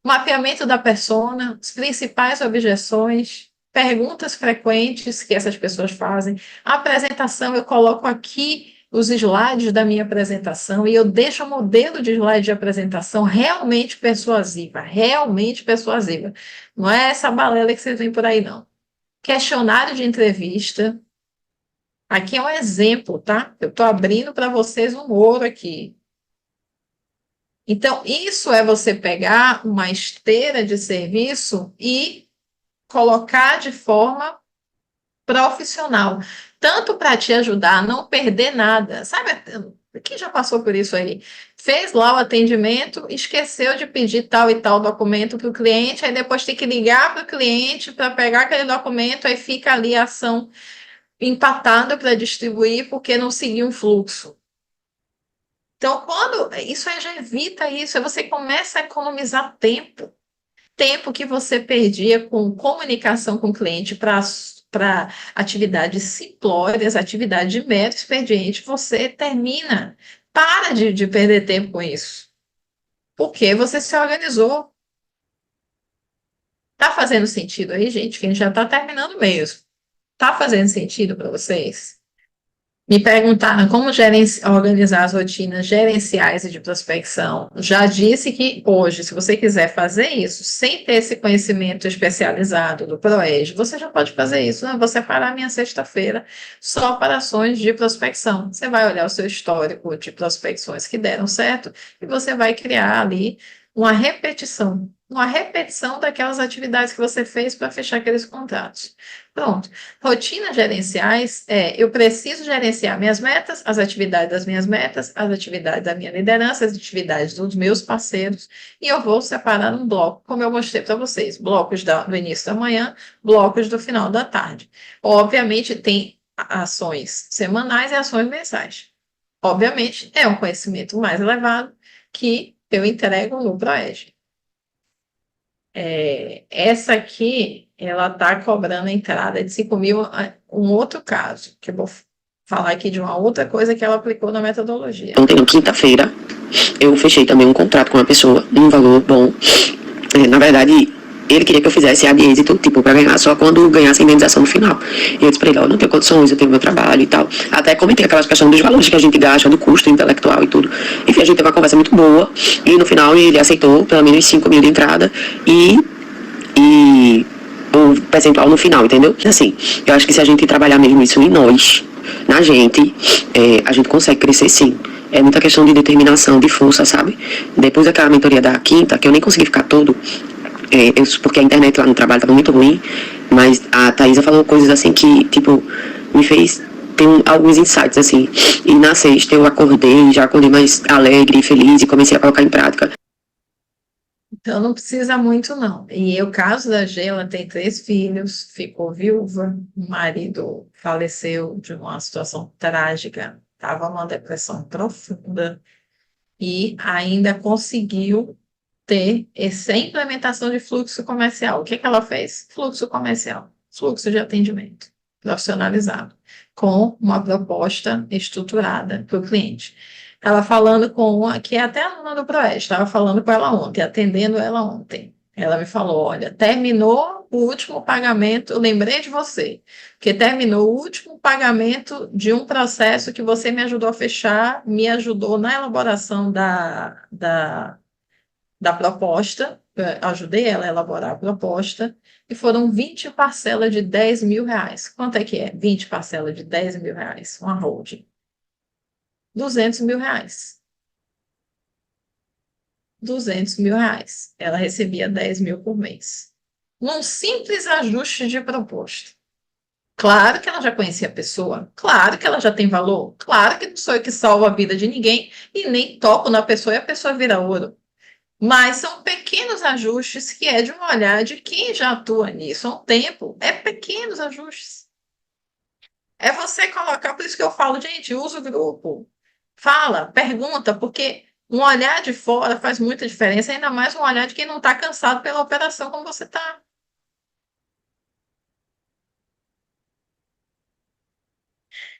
Mapeamento da persona, as principais objeções, perguntas frequentes que essas pessoas fazem, a apresentação, eu coloco aqui os slides da minha apresentação e eu deixo o modelo de slide de apresentação realmente persuasiva, realmente persuasiva. Não é essa balela que vocês veem por aí, não. Questionário de entrevista, Aqui é um exemplo, tá? Eu estou abrindo para vocês um ouro aqui. Então, isso é você pegar uma esteira de serviço e colocar de forma profissional, tanto para te ajudar a não perder nada. Sabe, quem já passou por isso aí? Fez lá o atendimento, esqueceu de pedir tal e tal documento para o cliente, aí depois tem que ligar para o cliente para pegar aquele documento, aí fica ali a ação empatada para distribuir porque não seguiu um fluxo. Então, quando isso aí já evita isso, aí você começa a economizar tempo. Tempo que você perdia com comunicação com o cliente para atividades simplórias, atividade de mero expediente, você termina. Para de perder tempo com isso. Porque você se organizou. Tá fazendo sentido aí, gente? Que a gente já está terminando mesmo. Tá fazendo sentido para vocês? Me perguntaram como organizar as rotinas gerenciais e de prospecção. Já disse que hoje, se você quiser fazer isso sem ter esse conhecimento especializado do ProEd, você já pode fazer isso. Não, vou separar minha sexta-feira só para ações de prospecção. Você vai olhar o seu histórico de prospecções que deram certo e você vai criar ali uma repetição daquelas atividades que você fez para fechar aqueles contratos. Pronto. Rotinas gerenciais eu preciso gerenciar minhas metas, as atividades das minhas metas, as atividades da minha liderança, as atividades dos meus parceiros, e eu vou separar um bloco, como eu mostrei para vocês, blocos do início da manhã, blocos do final da tarde. Obviamente, tem ações semanais e ações mensais. Obviamente, é um conhecimento mais elevado que eu entrego no ProEd. Essa aqui, ela está cobrando a entrada de 5 mil, um outro caso, que eu vou falar aqui de uma outra coisa que ela aplicou na metodologia. Ontem, na quinta-feira, eu fechei também um contrato com uma pessoa, um valor bom. Na verdade, ele queria que eu fizesse a de êxito, tipo, para ganhar só quando ganhasse a indenização no final. E eu disse pra ele, ó, não tenho condições, eu tenho meu trabalho e tal. Até comentei aquelas questões dos valores que a gente gasta, do custo intelectual e tudo. Enfim, a gente teve uma conversa muito boa. E no final ele aceitou pelo menos 5 mil de entrada e o percentual no final, entendeu? Assim, eu acho que se a gente trabalhar mesmo isso em nós, na gente, a gente consegue crescer sim. É muita questão de determinação, de força, sabe? Depois daquela mentoria da quinta, que eu nem consegui ficar todo, porque a internet lá no trabalho estava muito ruim, mas a Thaisa falou coisas assim que, tipo, me fez ter alguns insights, assim. E na sexta eu já acordei mais alegre e feliz e comecei a colocar em prática. Então, não precisa muito, não. E o caso da G, ela tem 3 filhos, ficou viúva, o marido faleceu de uma situação trágica, estava numa depressão profunda, e ainda conseguiu ter essa implementação de fluxo comercial. O que ela fez? Fluxo comercial, fluxo de atendimento profissionalizado, com uma proposta estruturada para o cliente. Estava falando com uma, que é até aluna do Proeste, estava falando com ela ontem, atendendo ela ontem. Ela me falou, olha, terminou o último pagamento, eu lembrei de você, porque terminou o último pagamento de um processo que você me ajudou a fechar, me ajudou na elaboração da proposta, ajudei ela a elaborar a proposta, e foram 20 parcelas de 10 mil reais. Quanto é que é? 20 parcelas de 10 mil reais, uma holding. 200 mil reais. 200 mil reais. Ela recebia 10 mil por mês. Num simples ajuste de proposta. Claro que ela já conhecia a pessoa, claro que ela já tem valor, claro que não sou eu que salvo a vida de ninguém e nem toco na pessoa e a pessoa vira ouro. Mas são pequenos ajustes que é de um olhar de quem já atua nisso há um tempo. É pequenos ajustes. É você colocar, por isso que eu falo, gente, usa o grupo. Fala, pergunta, porque um olhar de fora faz muita diferença, ainda mais um olhar de quem não está cansado pela operação como você está.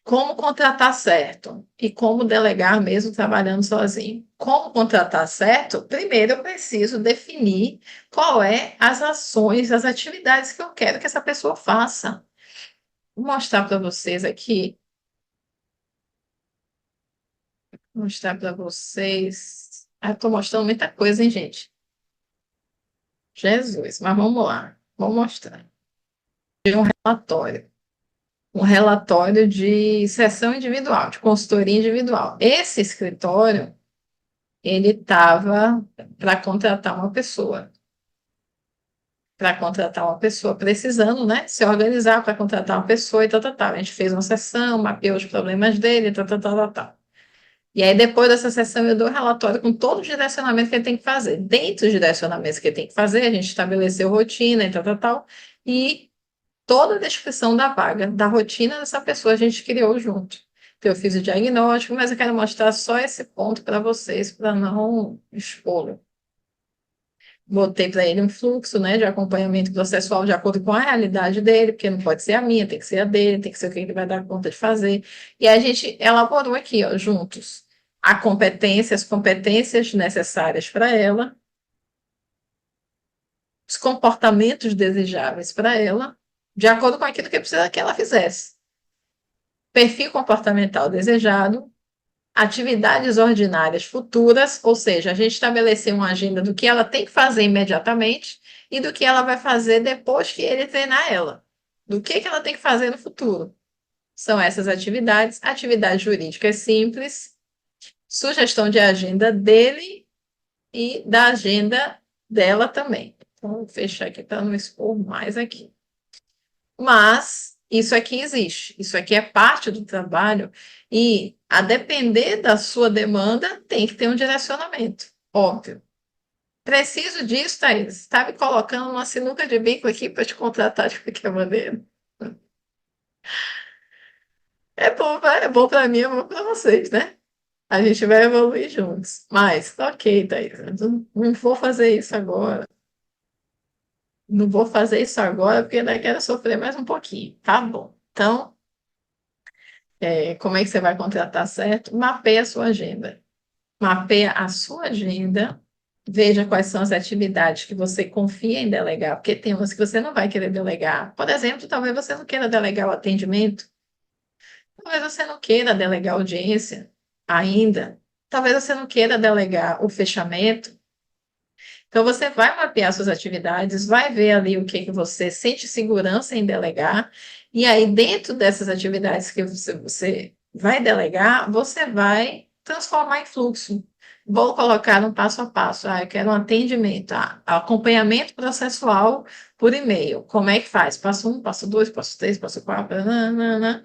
Como contratar certo e como delegar mesmo trabalhando sozinho. Como contratar certo? Primeiro eu preciso definir qual é as ações, as atividades que eu quero que essa pessoa faça. Vou mostrar para vocês aqui. Vou mostrar para vocês. Estou mostrando muita coisa, hein, gente? Jesus, mas vamos lá. Vou mostrar. De um relatório. um relatório de sessão individual, de consultoria individual. Esse escritório, ele estava para contratar uma pessoa. Precisando, né, se organizar para contratar uma pessoa e tal, tal, tal. A gente fez uma sessão, mapeou os problemas dele, tal, tal, tal, tal, tal. E aí, depois dessa sessão, eu dou um relatório com todo o direcionamento que ele tem que fazer. Dentro dos direcionamentos que ele tem que fazer, a gente estabeleceu rotina e tal, tal, tal. E toda a descrição da vaga, da rotina dessa pessoa, a gente criou junto. Então, eu fiz o diagnóstico, mas eu quero mostrar só esse ponto para vocês, para não expor. Botei para ele um fluxo, né, de acompanhamento processual de acordo com a realidade dele, porque não pode ser a minha, tem que ser a dele, tem que ser o que ele vai dar conta de fazer. E a gente elaborou aqui, ó, juntos, as competências necessárias para ela, os comportamentos desejáveis para ela, de acordo com aquilo que precisa que ela fizesse. Perfil comportamental desejado, atividades ordinárias futuras, ou seja, a gente estabeleceu uma agenda do que ela tem que fazer imediatamente e do que ela vai fazer depois que ele treinar ela. Do que ela tem que fazer no futuro. São essas atividades jurídicas simples, sugestão de agenda dele e da agenda dela também. Então, vou fechar aqui para não expor mais aqui. Mas isso aqui existe, isso aqui é parte do trabalho e, a depender da sua demanda, tem que ter um direcionamento, óbvio. Preciso disso, Thaís. Está me colocando uma sinuca de bico aqui para te contratar de qualquer maneira. É bom para mim, é bom para vocês, né? A gente vai evoluir juntos. Mas, ok, Thaís, não vou fazer isso agora. Não vou fazer isso agora porque ainda quero sofrer mais um pouquinho. Tá bom. Então, como é que você vai contratar certo? Mapeia a sua agenda. Mapeia a sua agenda, veja quais são as atividades que você confia em delegar, porque tem umas que você não vai querer delegar. Por exemplo, talvez você não queira delegar o atendimento, talvez você não queira delegar a audiência ainda, talvez você não queira delegar o fechamento. Então, você vai mapear suas atividades, vai ver ali o que você sente segurança em delegar, e aí, dentro dessas atividades que você vai delegar, você vai transformar em fluxo. Vou colocar no passo a passo. Eu quero um atendimento, acompanhamento processual por e-mail. Como é que faz? Passo 1, passo 2, passo 3, passo 4, nananana.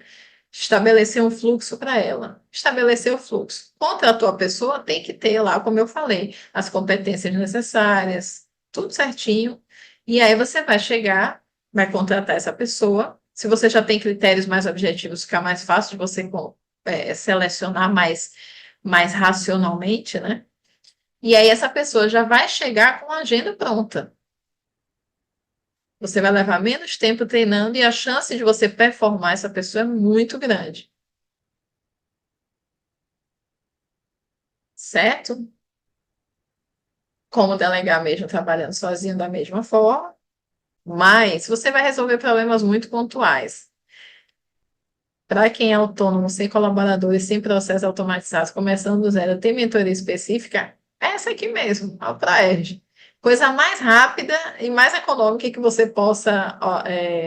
Estabelecer um fluxo para ela. Estabelecer o fluxo. Contratou a pessoa, tem que ter lá, como eu falei, as competências necessárias, tudo certinho. E aí você vai chegar, vai contratar essa pessoa. Se você já tem critérios mais objetivos, fica mais fácil de você selecionar mais racionalmente, né? E aí essa pessoa já vai chegar com a agenda pronta. Você vai levar menos tempo treinando e a chance de você performar essa pessoa é muito grande. Certo? Como delegar mesmo trabalhando sozinho da mesma forma. Mas você vai resolver problemas muito pontuais. Para quem é autônomo, sem colaboradores, sem processos automatizados, começando do zero, tem mentoria específica, é essa aqui mesmo, a Praerj. Coisa mais rápida e mais econômica que você possa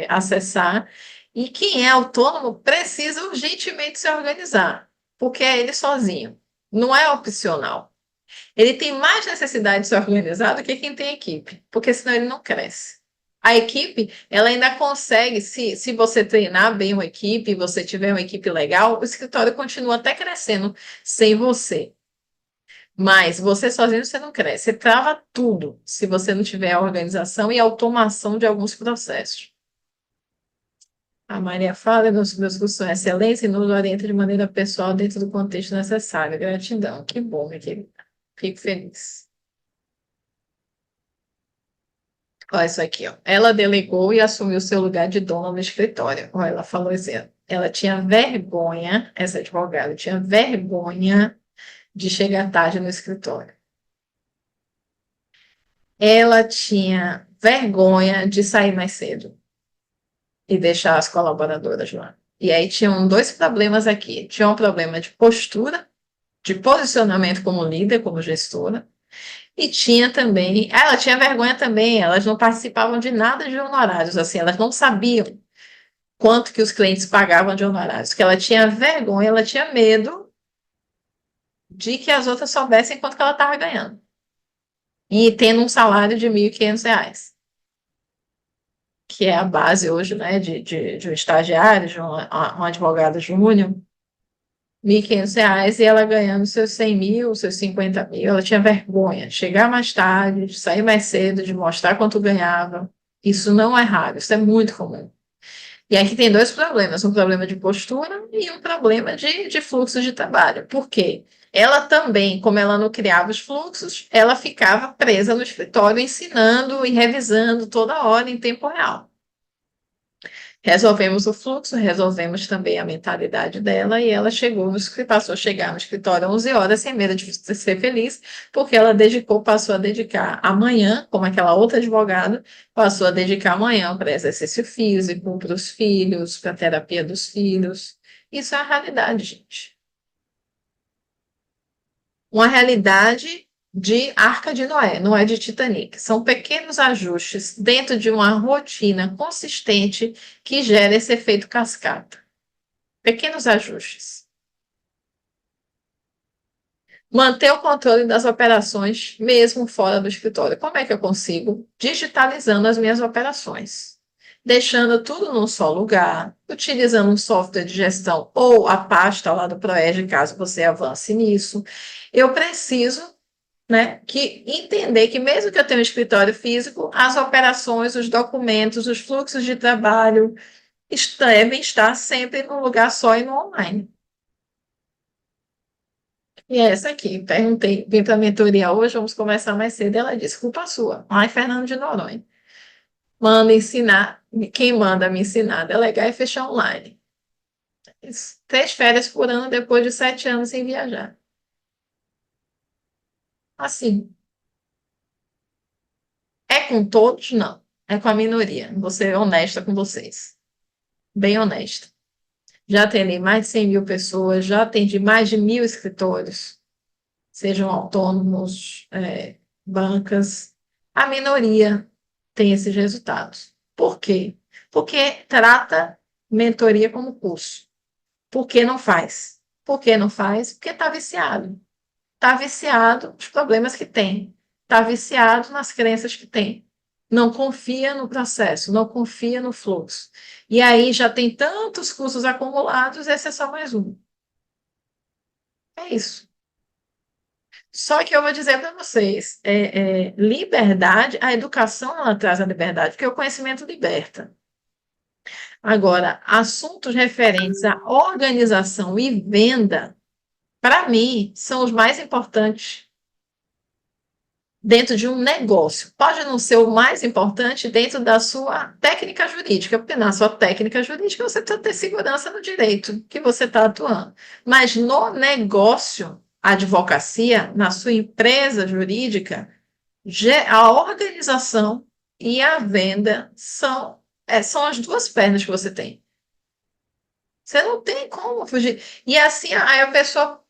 acessar. E quem é autônomo precisa urgentemente se organizar, porque é ele sozinho, não é opcional. Ele tem mais necessidade de se organizar do que quem tem equipe, porque senão ele não cresce. A equipe, ela ainda consegue, se você treinar bem uma equipe, você tiver uma equipe legal, o escritório continua até crescendo sem você. Mas você sozinho você não cresce, você trava tudo se você não tiver a organização e a automação de alguns processos. A Maria fala, meus cursos são excelência e nos orienta de maneira pessoal dentro do contexto necessário. Gratidão, que bom, minha querida. Fico feliz. Olha isso aqui, ó. Ela delegou e assumiu seu lugar de dona no escritório. Olha, ela falou assim, ela tinha vergonha, essa advogada tinha vergonha de chegar tarde no escritório. Ela tinha vergonha de sair mais cedo e deixar as colaboradoras lá. E aí tinham dois problemas aqui. Tinha um problema de postura, de posicionamento como líder, como gestora, e tinha também, ela tinha vergonha também, elas não participavam de nada de honorários, assim, elas não sabiam quanto que os clientes pagavam de honorários, que ela tinha vergonha, ela tinha medo de que as outras soubessem quanto que ela estava ganhando. E tendo um salário de R$ 1.500, que é a base hoje, né, de um estagiário, de um advogado júnior, R$ 1.500, e ela ganhando seus 100 mil, seus 50 mil. Ela tinha vergonha de chegar mais tarde, de sair mais cedo, de mostrar quanto ganhava. Isso não é raro, isso é muito comum. E aqui tem dois problemas, um problema de postura e um problema de fluxo de trabalho. Por quê? Ela também, como ela não criava os fluxos, ela ficava presa no escritório ensinando e revisando toda hora em tempo real. Resolvemos o fluxo, resolvemos também a mentalidade dela e ela passou a chegar no escritório às 11 horas sem medo de ser feliz, porque ela passou a dedicar amanhã, como aquela outra advogada, passou a dedicar amanhã para exercício físico, para os filhos, para a terapia dos filhos. Isso é a realidade, gente. Uma realidade de Arca de Noé, não é de Titanic. São pequenos ajustes dentro de uma rotina consistente que gera esse efeito cascata. Pequenos ajustes. Manter o controle das operações, mesmo fora do escritório. Como é que eu consigo? Digitalizando as minhas operações. Deixando tudo num só lugar, utilizando um software de gestão ou a pasta lá do Proege, caso você avance nisso. Eu preciso, né, entender que mesmo que eu tenha um escritório físico, as operações, os documentos, os fluxos de trabalho devem estar sempre num lugar só e no online. E é essa aqui, perguntei, vim para a mentoria hoje, vamos começar mais cedo, ela disse, culpa sua. Ai, Fernando de Noronha. Manda ensinar, quem manda me ensinar, delegar e fechar online. 3 férias por ano depois de 7 anos sem viajar. Assim, é com todos? Não. É com a minoria. Vou ser honesta com vocês. Bem honesta. Já atendi mais de 100 mil pessoas, já atendi mais de 1.000 escritórios, sejam autônomos, bancas. A minoria tem esses resultados. Por quê? Porque trata mentoria como curso. Por que não faz? Por que não faz? Porque está viciado. Está viciado nos problemas que tem. Está viciado nas crenças que tem. Não confia no processo, não confia no fluxo. E aí já tem tantos cursos acumulados, esse é só mais um. É isso. Só que eu vou dizer para vocês, liberdade, a educação ela traz a liberdade, porque o conhecimento liberta. Agora, assuntos referentes à organização e venda, para mim, são os mais importantes dentro de um negócio. Pode não ser o mais importante dentro da sua técnica jurídica, porque na sua técnica jurídica você precisa ter segurança no direito que você está atuando. Mas no negócio, a advocacia, na sua empresa jurídica, a organização e a venda são as duas pernas que você tem. Você não tem como fugir. E assim, aí a pessoa,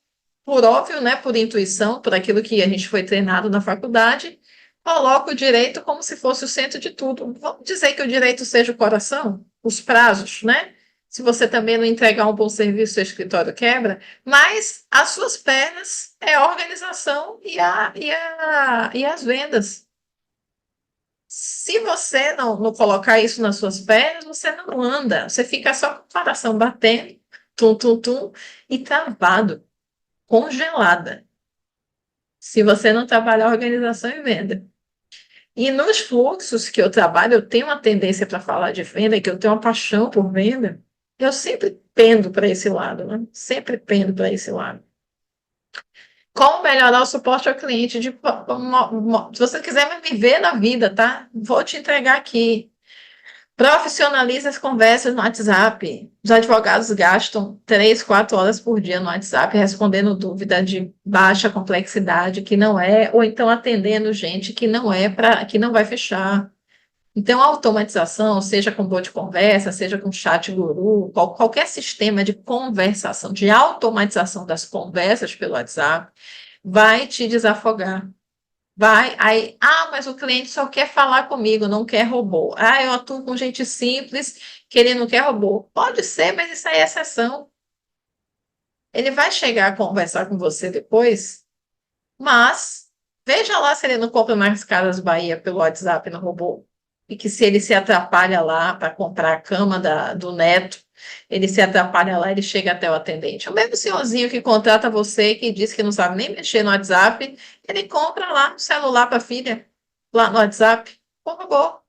por óbvio, né, por intuição, por aquilo que a gente foi treinado na faculdade, coloca o direito como se fosse o centro de tudo. Vamos dizer que o direito seja o coração, os prazos, né? Se você também não entregar um bom serviço, seu escritório quebra, mas as suas pernas é a organização e as vendas. Se você não colocar isso nas suas pernas, você não anda, você fica só com o coração batendo, tum, tum, tum, e travado, congelada. Se você não trabalhar organização e venda. E nos fluxos que eu trabalho, eu tenho uma tendência para falar de venda, que eu tenho uma paixão por venda, eu sempre pendo para esse lado, né? Sempre pendo para esse lado. Como melhorar o suporte ao cliente? Se você quiser me ver na vida, tá? Vou te entregar aqui. Profissionalize as conversas no WhatsApp. Os advogados gastam 3, 4 horas por dia no WhatsApp respondendo dúvida de baixa complexidade que não é, ou então atendendo gente que não que não vai fechar. Então, a automatização, seja com bot de conversa, seja com chat guru, qualquer sistema de conversação, de automatização das conversas pelo WhatsApp, vai te desafogar. Vai, aí, mas o cliente só quer falar comigo, não quer robô. Eu atuo com gente simples, que ele não quer robô. Pode ser, mas isso aí é exceção. Ele vai chegar a conversar com você depois, mas veja lá se ele não compra mais Casas Bahia pelo WhatsApp no robô. E que se ele se atrapalha lá para comprar a cama do neto, ele se atrapalha lá, ele chega até o atendente. O mesmo senhorzinho que contrata você, que diz que não sabe nem mexer no WhatsApp, ele compra lá no celular para a filha, lá no WhatsApp, com o robô.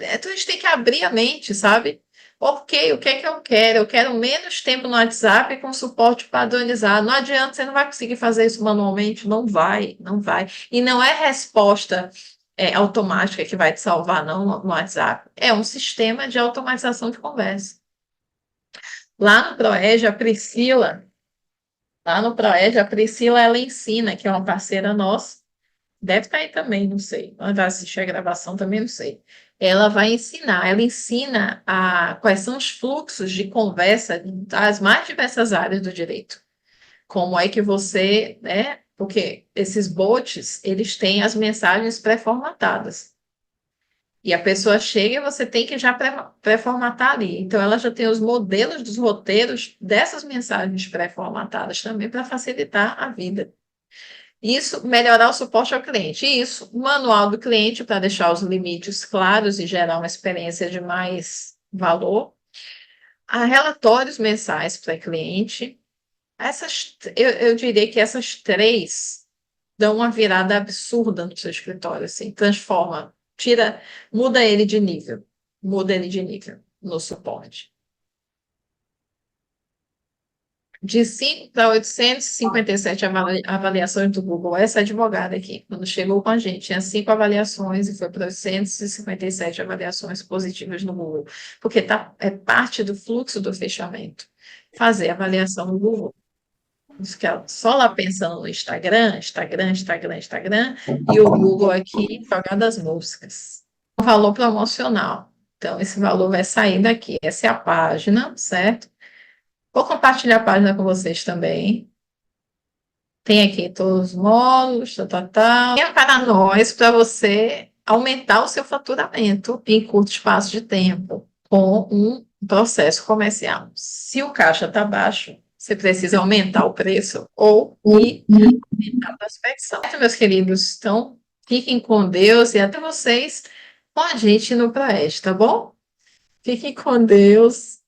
Então a gente tem que abrir a mente, sabe? Ok, o que é que eu quero? Eu quero menos tempo no WhatsApp com suporte padronizado. Não adianta, você não vai conseguir fazer isso manualmente. Não vai, não vai. E não é resposta automática que vai te salvar, não, no WhatsApp. É um sistema de automatização de conversa. Lá no Proege, a Priscila, ela ensina, que é uma parceira nossa, deve estar aí também, não sei. Ela vai assistir a gravação também, não sei. Ela ensina quais são os fluxos de conversa das mais diversas áreas do direito. Como é que você, né? Porque esses bots, eles têm as mensagens pré-formatadas. E a pessoa chega e você tem que já pré-formatar ali. Então, ela já tem os modelos dos roteiros dessas mensagens pré-formatadas também para facilitar a vida. Isso, melhorar o suporte ao cliente. Isso, o manual do cliente para deixar os limites claros e gerar uma experiência de mais valor. Relatórios mensais para cliente. Eu diria que essas três dão uma virada absurda no seu escritório, assim, transforma, muda ele de nível, no suporte. De 5 para 857 avaliações do Google. Essa advogada aqui, quando chegou com a gente, tinha 5 avaliações e foi para 857 avaliações positivas no Google, porque é parte do fluxo do fechamento. Fazer avaliação no Google. Fica só lá pensando no Instagram, e o Google aqui jogando as músicas. O valor promocional. Então, esse valor vai sair daqui. Essa é a página, certo? Vou compartilhar a página com vocês também. Tem aqui todos os módulos, tal. E é para nós, para você aumentar o seu faturamento em curto espaço de tempo com um processo comercial. Se o caixa está baixo, você precisa aumentar o preço ou aumentar a prospecção. Certo, meus queridos? Então, fiquem com Deus e até vocês com a gente no Proeste, tá bom? Fiquem com Deus.